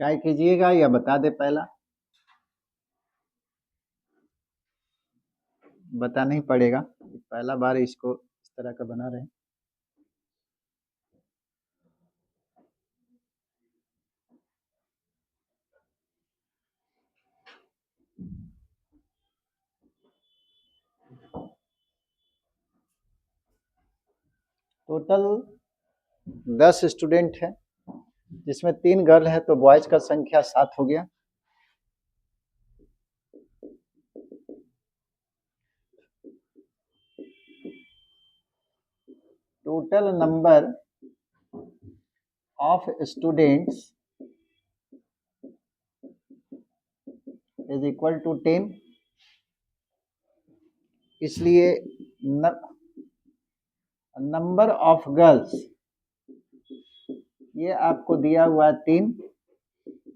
ट्राई कीजिएगा या बता दे, पहला बताना ही पड़ेगा, पहला बार इसको इस तरह का बना रहे हैं। टोटल 10 स्टूडेंट है, जिसमें 3 गर्ल है, तो बॉयज का संख्या 7 हो गया। Total number of students is equal to 10, इसलिए नंबर ऑफ गर्ल्स ये आपको दिया हुआ है 3,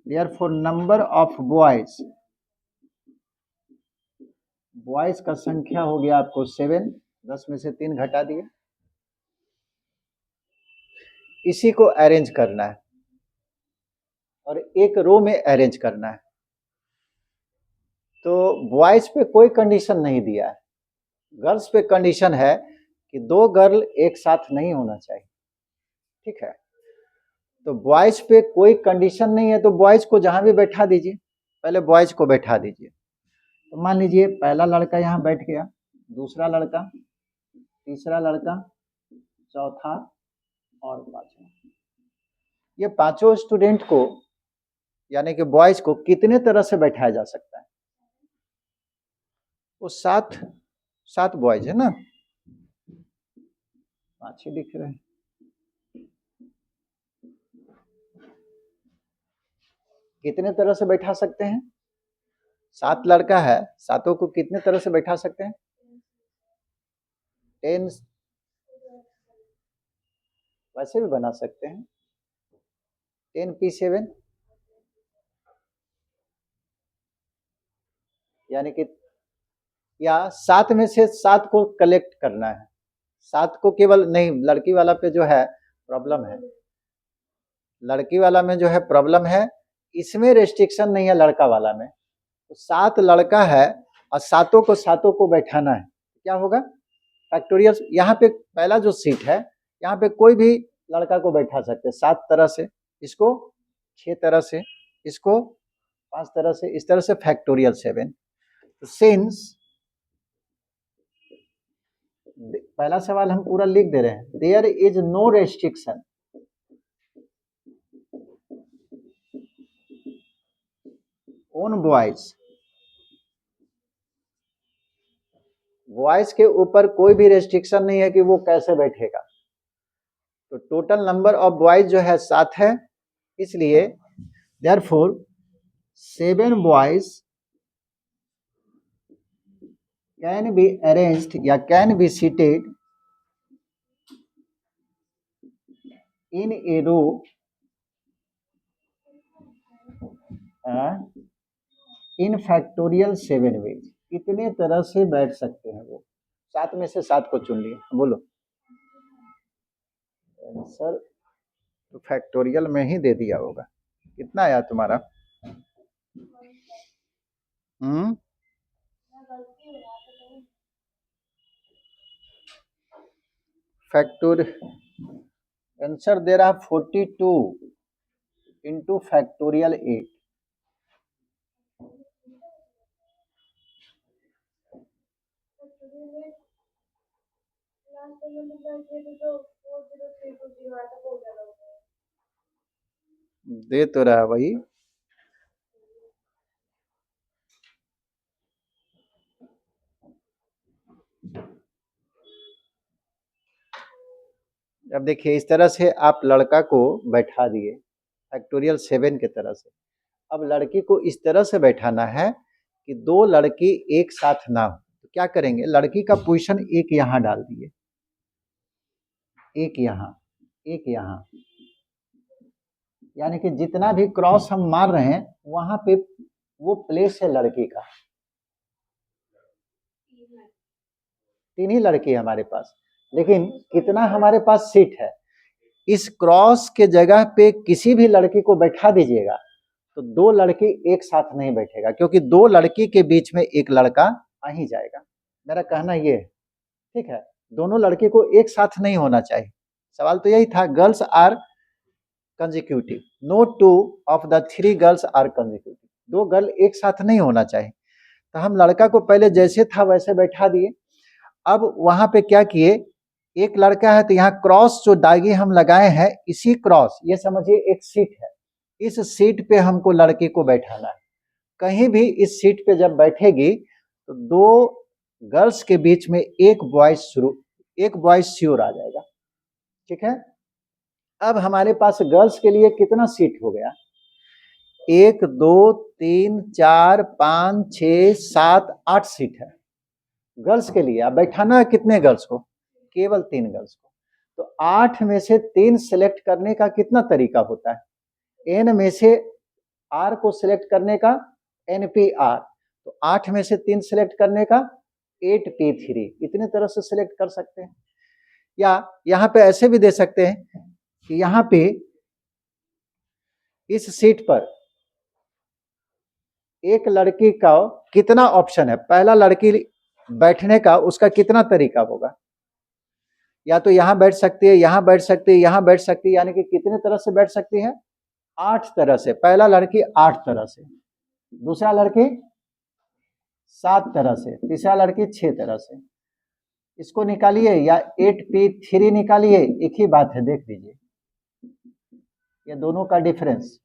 therefore number of boys, boys का संख्या हो गया आपको 7, 10 में से 3 घटा दिए। इसी को अरेंज करना है और एक रो में अरेंज करना है। तो बॉयज पे कोई कंडीशन नहीं दिया है, गर्ल्स पे कंडीशन है कि 2 गर्ल एक साथ नहीं होना चाहिए, ठीक है। तो बॉयज पे कोई कंडीशन नहीं है, तो बॉयज को जहां भी बैठा दीजिए, पहले बॉयज को बैठा दीजिए। तो मान लीजिए पहला लड़का यहाँ बैठ गया, दूसरा लड़का, तीसरा लड़का, चौथा और पांचवा। ये पांचों स्टूडेंट को यानी कि बॉयज को कितने तरह से बैठाया जा सकता है? वो 7 बॉयज है ना, 5 ही दिख रहे हैं। कितने तरह से बैठा सकते हैं? 7 लड़का है, 7 को कितने तरह से बैठा सकते हैं? 10 वैसे भी बना सकते हैं, 10p7 यानी कि या 7 में से 7 को कलेक्ट करना है, 7 को केवल नहीं, लड़की वाला पे जो है प्रॉब्लम है, लड़की वाला में जो है प्रॉब्लम है, इसमें रेस्ट्रिक्शन नहीं है लड़का वाला में। तो 7 लड़का है और सातों को बैठाना है, क्या होगा फैक्टोरियल। यहाँ पे पहला जो सीट है यहाँ पे कोई भी लड़का को बैठा सकते हैं 7 तरह से, इसको 6 तरह से, इसको 5 तरह से, इस तरह से फैक्टोरियल 7। तो सिंस पहला सवाल हम पूरा लिख दे रहे हैं, there is no restriction on boys, boys के ऊपर कोई भी रेस्ट्रिक्शन नहीं है कि वो कैसे बैठेगा। तो टोटल नंबर ऑफ बॉयज जो है 7 है, इसलिए therefore 7 boys can be arranged या can be seated in a row in factorial 7 ways. कितने तरह से बैठ सकते हैं वो, 7 में से 7 को चुन लिए, बोलो आंसर तो फैक्टोरियल में ही दे दिया होगा। कितना आया तुम्हारा? फैक्टोर आंसर दे रहा 42 इंटू फैक्टोरियल 8। दे तो रहा भाई, अब देखिए इस तरह से आप लड़का को बैठा दिए फैक्टोरियल 7 के तरह से। अब लड़की को इस तरह से बैठाना है कि 2 लड़की एक साथ ना हो। तो क्या करेंगे, लड़की का पोजीशन एक यहाँ डाल दिए, एक यहाँ, एक यहाँ, यानी कि जितना भी क्रॉस हम मार रहे हैं वहां पे वो प्लेस है लड़की का। 3 ही लड़की है हमारे पास, लेकिन कितना हमारे पास सीट है, इस क्रॉस के जगह पे किसी भी लड़की को बैठा दीजिएगा तो 2 लड़की एक साथ नहीं बैठेगा, क्योंकि 2 लड़की के बीच में एक लड़का आ ही जाएगा। मेरा कहना ये है, ठीक है, दोनों लड़के को एक साथ नहीं होना चाहिए। सवाल तो यही था, girls are consecutive, no 2 of the 3 girls are consecutive, 2 girl एक साथ नहीं होना चाहिए। तो हम लड़का को पहले जैसे था वैसे बैठा दिए। अब वहां पे क्या किए, एक लड़का है तो यहाँ क्रॉस जो दागी हम लगाए हैं, इसी क्रॉस, ये समझिए एक सीट है, इस सीट पे हमको लड़की को बैठाना है। कहीं भी इस सीट पे जब बैठेगी तो 2 गर्ल्स के बीच में एक बॉयज श्योर आ जाएगा, ठीक है। अब हमारे पास गर्ल्स के लिए कितना सीट हो गया, 1 2 3 4 5 6 7 8 सीट है गर्ल्स के लिए। अब बैठाना है कितने गर्ल्स को, केवल 3 गर्ल्स को। तो 8 में से 3 सिलेक्ट करने का कितना तरीका होता है, n में से r को सिलेक्ट करने का npr, तो 8 में से 3 सिलेक्ट करने का 8p3, इतने तरह से सिलेक्ट कर सकते हैं। या यहाँ पे ऐसे भी दे सकते हैं कि यहाँ पे इस सीट पर एक लड़की का कितना ऑप्शन है, पहला लड़की बैठने का उसका कितना तरीका होगा, या तो यहाँ बैठ सकती है, यहाँ बैठ सकती है, यहाँ बैठ सकती है, यानी कि कितने तरह से बैठ सकती है, 8 तरह से। पहला लड़की 8 तरह से, दूसरा लड़की 7 तरह से, तीसरा लड़की 6 तरह से। इसको निकालिए या 8p3 निकालिए, एक ही बात है, देख लीजिए ये दोनों का डिफरेंस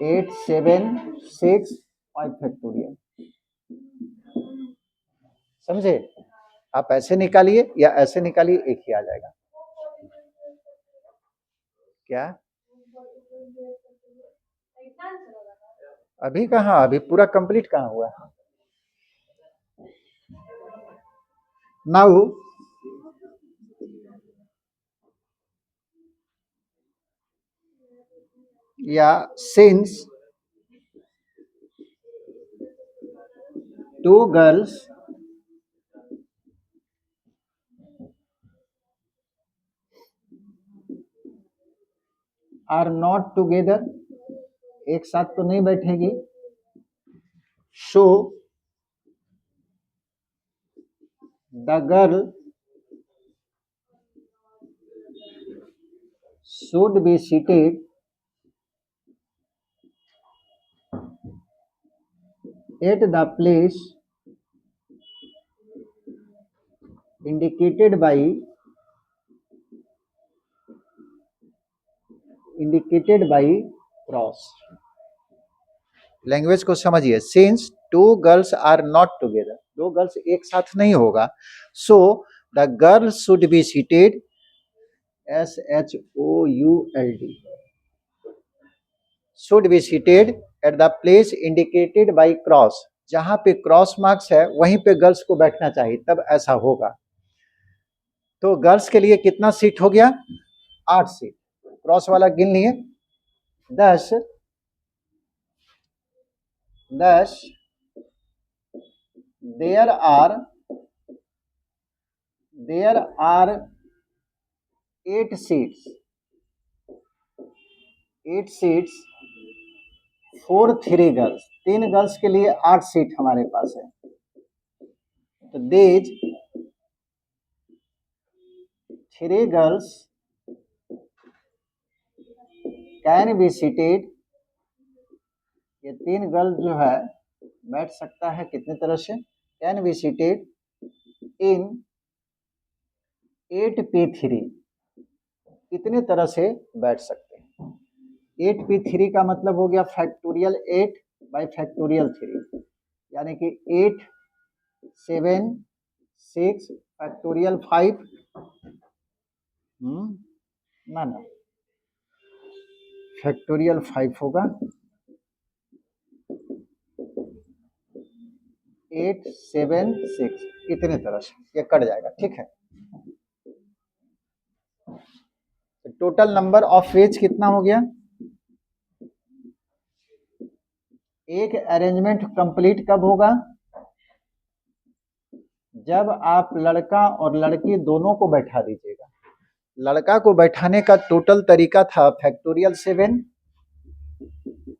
8 7 6 5 फैक्टोरियल, समझे। आप ऐसे निकालिए या ऐसे निकालिए, एक ही आ जाएगा। क्या अभी कहाँ, अभी पूरा कंप्लीट कहाँ हुआ है। नाउ या since two girls are not together, एक साथ तो नहीं बैठेगी, so the girl should be seated at the place indicated by cross. Language को समझिए, since two girls are not together, दो गर्ल्स एक साथ नहीं होगा, so the girl should be seated, SHOULD, should be seated at the place indicated by cross, जहां पे cross marks है वहीं पे गर्ल्स को बैठना चाहिए, तब ऐसा होगा। तो गर्ल्स के लिए कितना सीट हो गया? 8 सीट। क्रॉस वाला गिन लिए, 10 there are 8 seats, 8 seats for 3 girls, 3 girls के लिए 8 सीट हमारे पास है। तो these 3 girls can be seated, ये 3 गर्ल्स जो है बैठ सकता है कितने तरह से? Can be seated in 8P3, कितने तरह से बैठ सकते हैं? 8P3 का मतलब हो गया फैक्टोरियल 8 बाई फैक्टोरियल 3, यानी कि 8 7 6 फैक्टोरियल 5, ना फैक्टोरियल 5 होगा, 8 7 6, इतने तरह से ये कट जाएगा, ठीक है। तो टोटल नंबर ऑफ वेज कितना हो गया? एक अरेंजमेंट कंप्लीट कब होगा? जब आप लड़का और लड़की दोनों को बैठा दीजिएगा। लड़का को बैठाने का टोटल तरीका था फैक्टोरियल 7,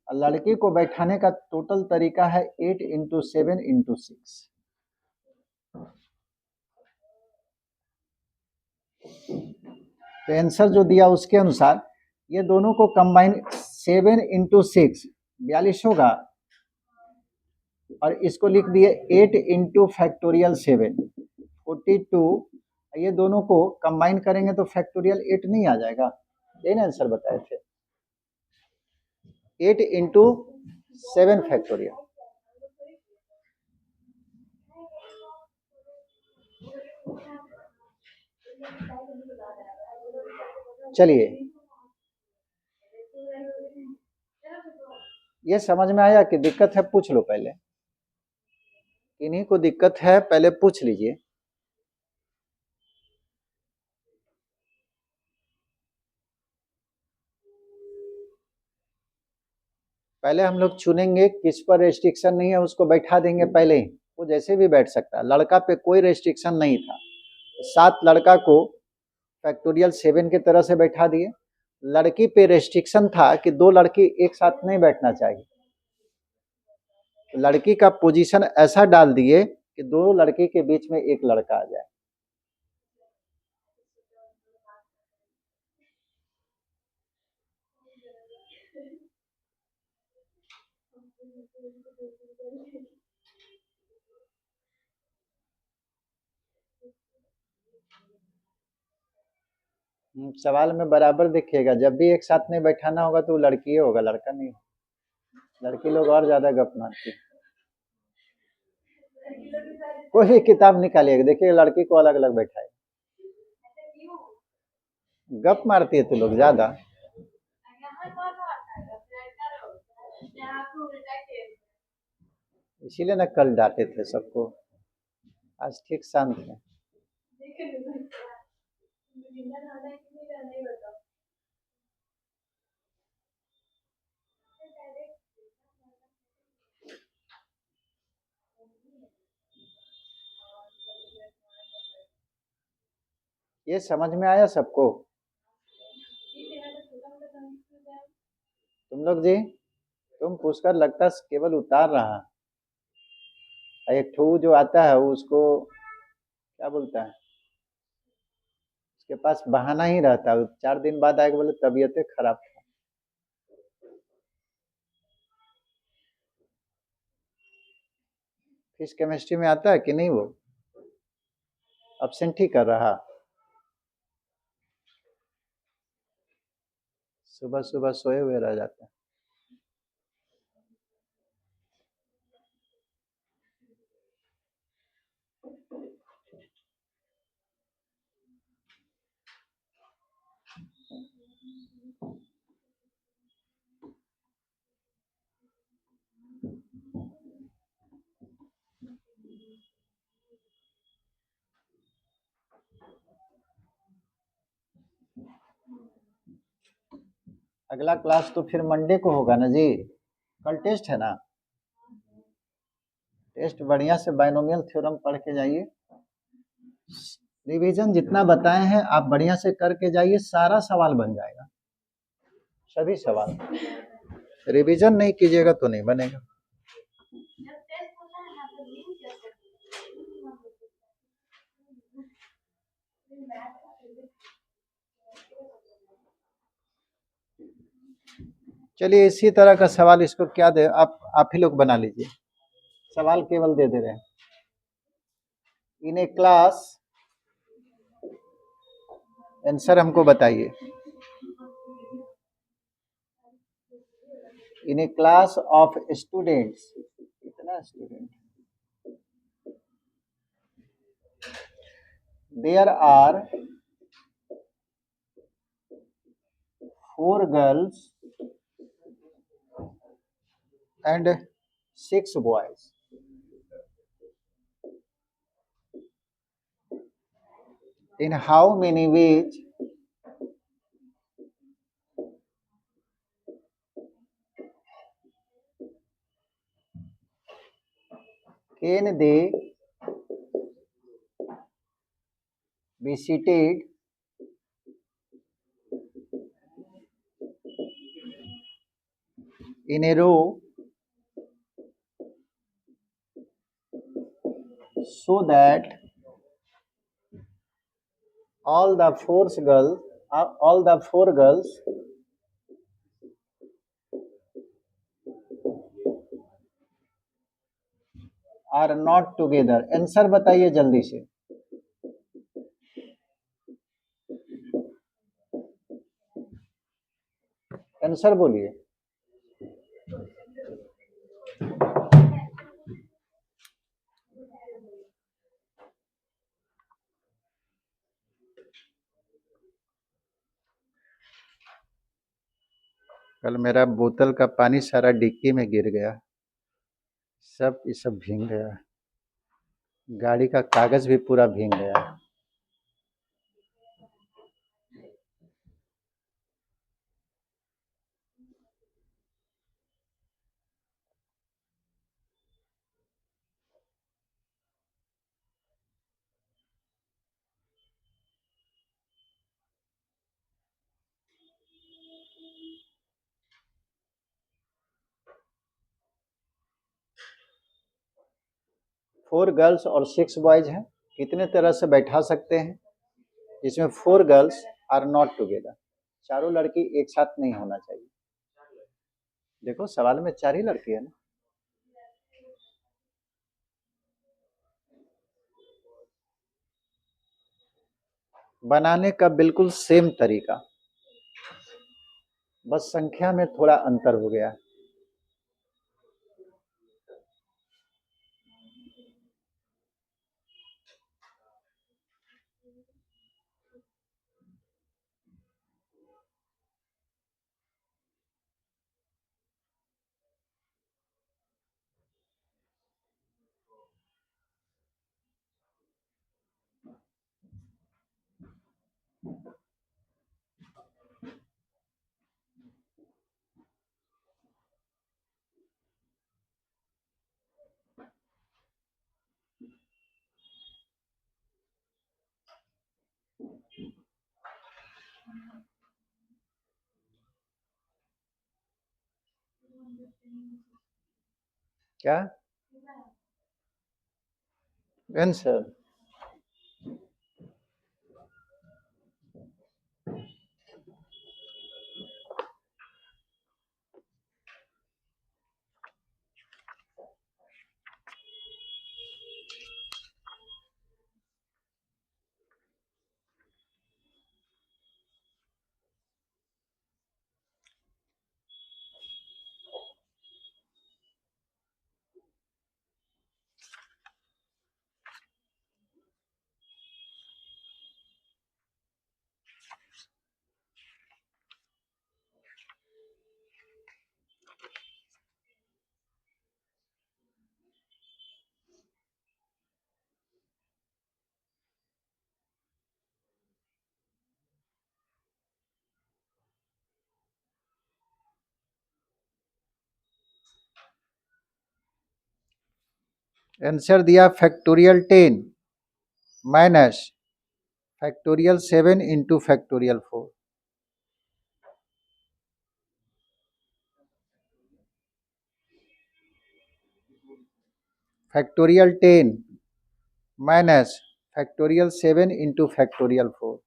और लड़की को बैठाने का टोटल तरीका है 8 इंटू 7 इंटू 6। तो आंसर जो दिया उसके अनुसार ये दोनों को कंबाइन 7 इंटू 6 42 होगा, और इसको लिख दिए 8 इंटू फैक्टोरियल 7 42, ये दोनों को कंबाइन करेंगे तो फैक्टोरियल 8 नहीं आ जाएगा, यही ना आंसर बताए थे, 8 इंटू 7 फैक्टोरियल। चलिए, ये समझ में आया कि दिक्कत है? पूछ लो पहले, इन्हीं को दिक्कत है, पहले पूछ लीजिए। पहले हम लोग चुनेंगे किस पर रेस्ट्रिक्शन नहीं है, उसको बैठा देंगे पहले ही, वो जैसे भी बैठ सकता है। लड़का पे कोई रेस्ट्रिक्शन नहीं था, 7 लड़का को फैक्टोरियल 7 की तरह से बैठा दिए। लड़की पे रेस्ट्रिक्शन था कि 2 लड़की एक साथ नहीं बैठना चाहिए, तो लड़की का पोजीशन ऐसा डाल दिए कि 2 लड़की के बीच में एक लड़का आ जाए। सवाल में बराबर देखिएगा, जब भी एक साथ नहीं बैठाना होगा तो लड़की होगा, लड़का नहीं। लड़की लोग और ज्यादा गप मारती है। कोई भी किताब निकालिएगा, देखिए लड़की को अलग अलग बैठाए, गप मारती है तो लोग ज्यादा। इसीलिए ना कल डांटे थे सबको, आज ठीक शांत है। ये समझ में आया सबको? तुम लोग जी, तुम पूछकर लगता केवल उतार रहा। एक ठू जो आता है उसको क्या बोलता है, उसके पास बहाना ही रहता है, 4 दिन बाद आएगा बोले तबीयतें खराब। फिजिक्स केमिस्ट्री में आता है कि नहीं? वो अब्सेंट ही कर रहा, सुबह सुबह सोए हुए रह जाते हैं। अगला क्लास तो फिर मंडे को होगा ना जी, कल टेस्ट है ना। टेस्ट बढ़िया से बाइनोमियल थ्योरम पढ़ के जाइए, रिवीजन जितना बताए हैं आप बढ़िया से करके जाइए, सारा सवाल बन जाएगा, सभी सवाल। रिवीजन नहीं कीजिएगा तो नहीं बनेगा। चलिए इसी तरह का सवाल इसको क्या दे, आप ही लोग बना लीजिए, सवाल केवल दे दे रहे हैं। इन ए क्लास, आंसर हमको बताइए। In a class of students, कितना student, there are 4 girls and 6 boys. In how many ways can they be seated in a row so that all the four girls are not together? Answer बताइए जल्दी से, answer बोलिए। कल मेरा बोतल का पानी सारा डिक्की में गिर गया, सब ये सब भीग गया, गाड़ी का कागज भी पूरा भीग गया। फोर गर्ल्स और 6 बॉयज हैं, कितने तरह से बैठा सकते हैं? इसमें 4 गर्ल्स आर नॉट टुगेदर, चारों लड़की एक साथ नहीं होना चाहिए। देखो सवाल में 4 ही लड़की है ना। बनाने का बिल्कुल सेम तरीका, बस संख्या में थोड़ा अंतर हो गया। क्या आंसर? आंसर दिया factorial 10 minus factorial 7 into factorial 4। Factorial 10 minus factorial 7 into factorial 4।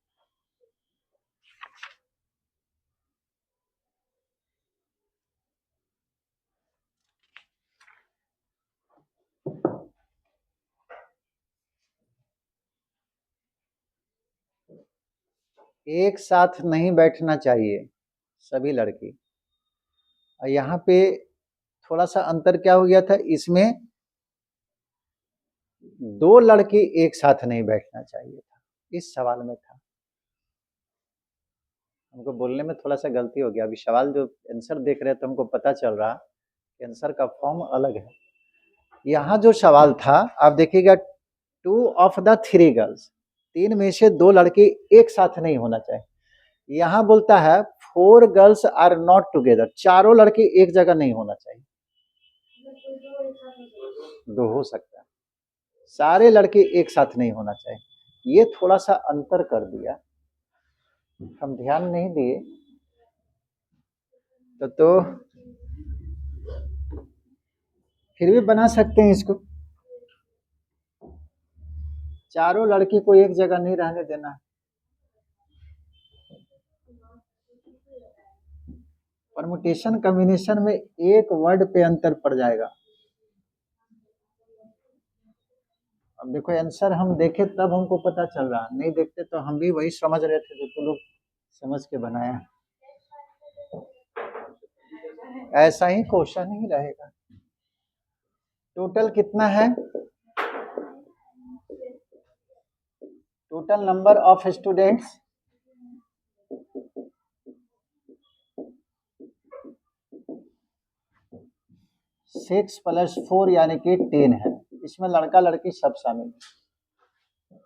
एक साथ नहीं बैठना चाहिए सभी लड़की। और यहाँ पे थोड़ा सा अंतर क्या हो गया था, इसमें दो लड़की एक साथ नहीं बैठना चाहिए था, इस सवाल में था। हमको बोलने में थोड़ा सा गलती हो गया। अभी सवाल जो आंसर देख रहे हैं तो हमको पता चल रहा कि आंसर का फॉर्म अलग है। यहाँ जो सवाल था आप देखिएगा, 2 ऑफ द 3 गर्ल्स, 3 में से 2 लड़की एक साथ नहीं होना चाहिए। यहाँ बोलता है 4 गर्ल्स आर नॉट टुगेदर, चारों लड़की एक जगह नहीं होना चाहिए। 2 हो सकता है, सारे लड़के एक साथ नहीं होना चाहिए। ये थोड़ा सा अंतर कर दिया, हम ध्यान नहीं दिए तो फिर भी बना सकते हैं इसको। चारों लड़की को एक जगह नहीं रहने देना है। परमुटेशन कॉम्बिनेशन में एक वर्ड पे अंतर पड़ जाएगा। अब देखो आंसर हम देखे तब हमको पता चल रहा, नहीं देखते तो हम भी वही समझ रहे थे जो तुम लोग समझ के बनाया। ऐसा ही क्वेश्चन ही रहेगा। टोटल कितना है? टोटल नंबर ऑफ स्टूडेंट्स 6 + 4 यानी कि 10 है। इसमें लड़का लड़की सब शामिल है।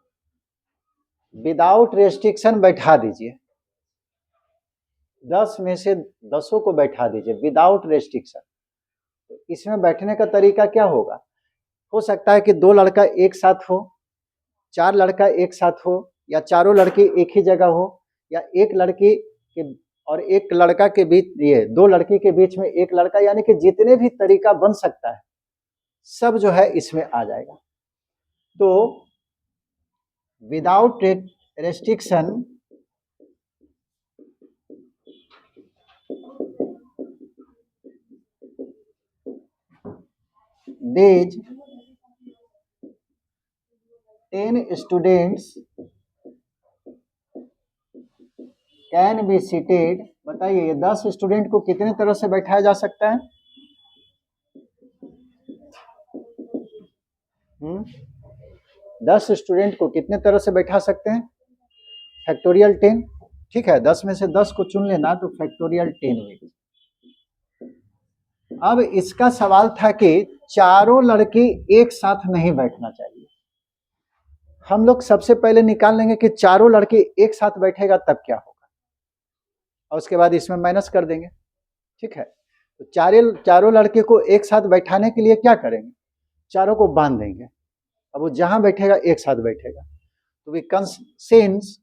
विदाउट रेस्ट्रिक्शन बैठा दीजिए, 10 में से 10 को बैठा दीजिए विदाउट रेस्ट्रिक्शन। इसमें बैठने का तरीका क्या होगा? हो सकता है कि 2 लड़का एक साथ हो, 4 लड़का एक साथ हो, या चारों लड़की एक ही जगह हो, या एक लड़की के और एक लड़का के बीच, ये 2 लड़की के बीच में एक लड़का, यानी कि जितने भी तरीका बन सकता है सब जो है इसमें आ जाएगा। तो without restriction these 10 students can be seated. बताइए ये 10 स्टूडेंट को कितने तरह से बैठाया जा सकता है? 10 स्टूडेंट को कितने तरह से बैठा सकते हैं? फैक्टोरियल 10। ठीक है, 10 में से 10 को चुन लेना तो फैक्टोरियल 10 हुई। अब इसका सवाल था कि चारों लड़की एक साथ नहीं बैठना चाहिए। हम लोग सबसे पहले निकाल लेंगे कि चारों लड़के एक साथ बैठेगा तब क्या होगा, और उसके बाद इसमें माइनस कर देंगे। ठीक है, तो चारों लड़के को एक साथ बैठाने के लिए क्या करेंगे? चारों को बांध देंगे, अब वो जहां बैठेगा एक साथ बैठेगा। तो वी कंसेंस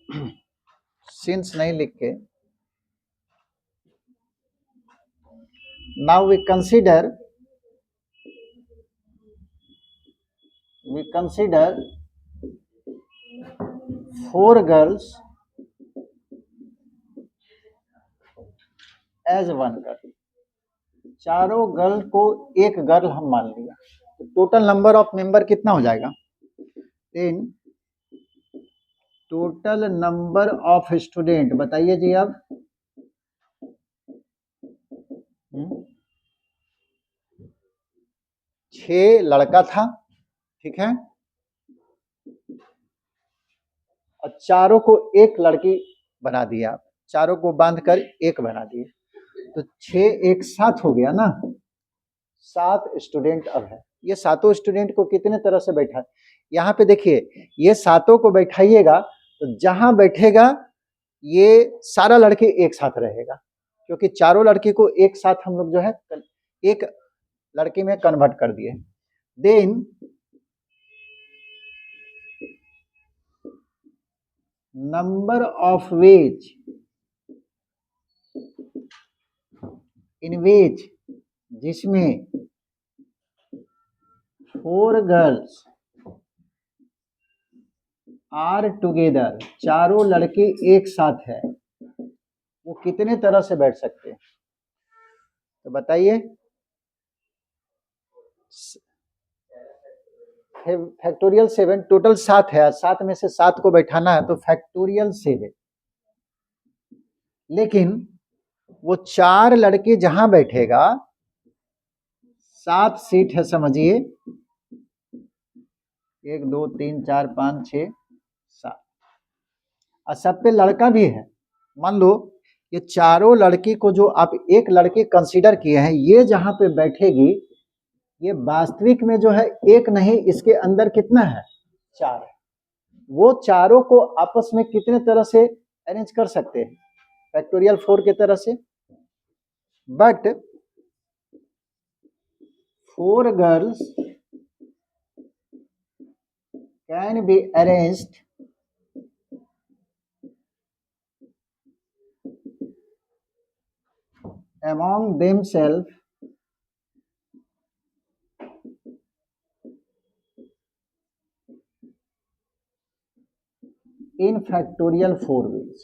सिंस नहीं लिख के, now we consider 4 girls as 1 girl. चारों गर्ल को एक गर्ल हम मान लिया, तो टोटल नंबर ऑफ मेंबर कितना हो जाएगा? Then total number of student बताइए जी। अब 6 लड़का था, ठीक है, और चारों को एक लड़की बना दिया, आप चारों को बांधकर एक बना दिए, तो 6 एक साथ हो गया ना, 7 स्टूडेंट अब है। ये सातों स्टूडेंट को कितने तरह से बैठा, यहाँ पे देखिए, ये सातों को बैठाइएगा तो जहां बैठेगा ये सारा लड़के एक साथ रहेगा, क्योंकि चारों लड़के को एक साथ हम लोग जो है एक लड़की में कन्वर्ट कर दिए। Then number of ways in ways, जिसमें 4 गर्ल्स आर टुगेदर, चारों लड़के एक साथ है, वो कितने तरह से बैठ सकते हैं? तो बताइए। फैक्टोरियल 7, टोटल 7 है, 7 में से 7 को बैठाना है तो फैक्टोरियल 7। लेकिन वो 4 लड़के जहां बैठेगा, 7 सीट है समझिए, 1 2 3 4 5 6 7, और सब पे लड़का भी है। मान लो ये चारों लड़की को जो आप एक लड़की कंसीडर किए हैं, ये जहां पे बैठेगी, ये वास्तविक में जो है एक नहीं, इसके अंदर कितना है? 4 है। वो चारों को आपस में कितने तरह से अरेंज कर सकते हैं? फैक्टोरियल 4 के तरह से। But 4 girls can be arranged among themselves in factorial 4 ways.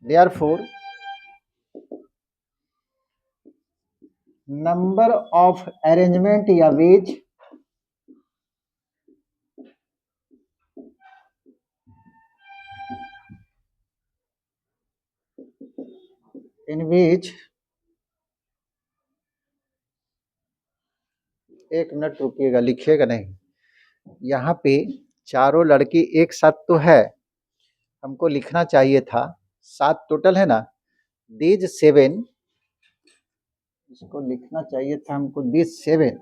Therefore, number of arrangement या ways in which, एक मिनट रुकिएगा, लिखिएगा नहीं, यहाँ पे चारों लड़की एक साथ तो है, हमको लिखना चाहिए था 7 टोटल है ना, दीज 7, इसको लिखना चाहिए था हमको these 7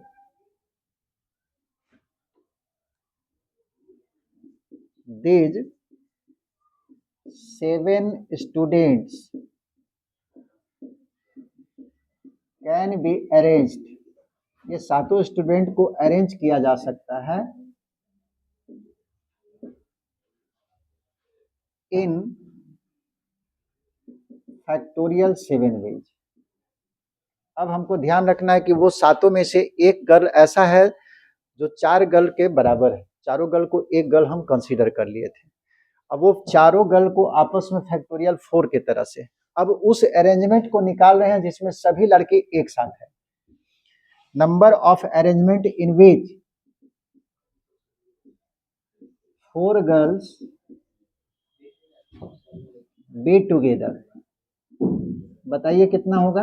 students can be arranged, ये सातों स्टूडेंट को अरेंज किया जा सकता है इन फैक्टोरियल 7 वेज। अब हमको ध्यान रखना है कि वो सातों में से एक गर्ल ऐसा है जो 4 गर्ल के बराबर है, चारों गर्ल को एक गर्ल हम कंसीडर कर लिए थे, अब वो चारों गर्ल को आपस में फैक्टोरियल 4 के तरह से, अब उस अरेंजमेंट को निकाल रहे हैं जिसमें सभी लड़के एक साथ है। Number of arrangement in which 4 girls be together, बताइए कितना होगा?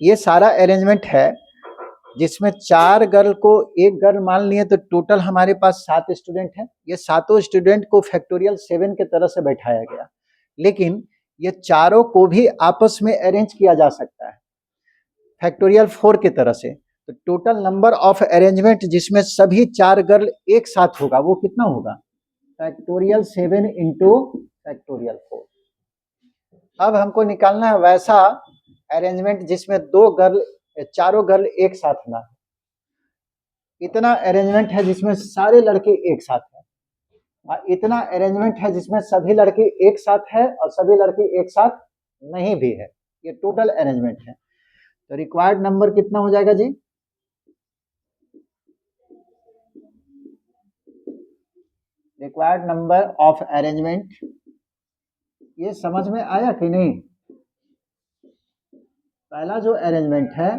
ये सारा अरेंजमेंट है जिसमें 4 गर्ल को एक गर्ल मान लिए, तो टोटल हमारे पास 7 स्टूडेंट हैं। ये सातों स्टूडेंट को फैक्टोरियल 7 के तरह से बैठाया गया, लेकिन ये चारों को भी आपस में अरेंज किया जा सकता है फैक्टोरियल 4 के तरह से। तो टोटल नंबर ऑफ अरेंजमेंट जिसमें सभी 4 गर्ल एक साथ होगा, वो कितना होगा? Factorial 7 into factorial 4। अब हमको निकालना है वैसा अरेंजमेंट जिसमें चारों गर्ल एक साथ ना है, इतना अरेंजमेंट है जिसमें सारे लड़के एक साथ हैं, और इतना अरेंजमेंट है जिसमें सभी लड़के एक साथ है और सभी लड़के एक साथ नहीं भी है। ये टोटल अरेंजमेंट है। तो रिक्वायर्ड नंबर कितना हो जाएगा जी? रिक्वायर्ड नंबर ऑफ अरेंजमेंट, ये समझ में आया कि नहीं? पहला जो अरेंजमेंट है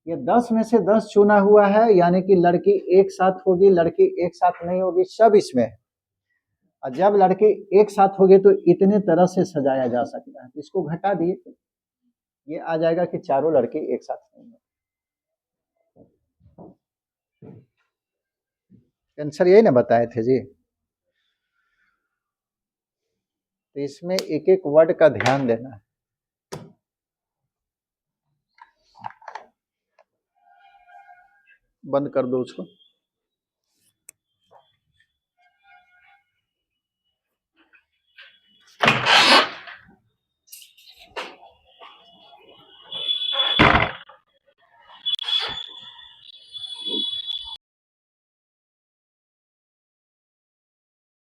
ये 10 में से 10 चुना हुआ है, यानी कि लड़की एक साथ होगी, लड़की एक साथ नहीं होगी, सब इसमें है। और जब लड़के एक साथ होंगे तो इतने तरह से सजाया जा सकता है। इसको घटा दिए, ये आ जाएगा कि चारों लड़के एक साथ नहीं है। आंसर यही ना बताए थे जी। तो इसमें एक एक वर्ड का ध्यान देना है। बंद कर दो उसको।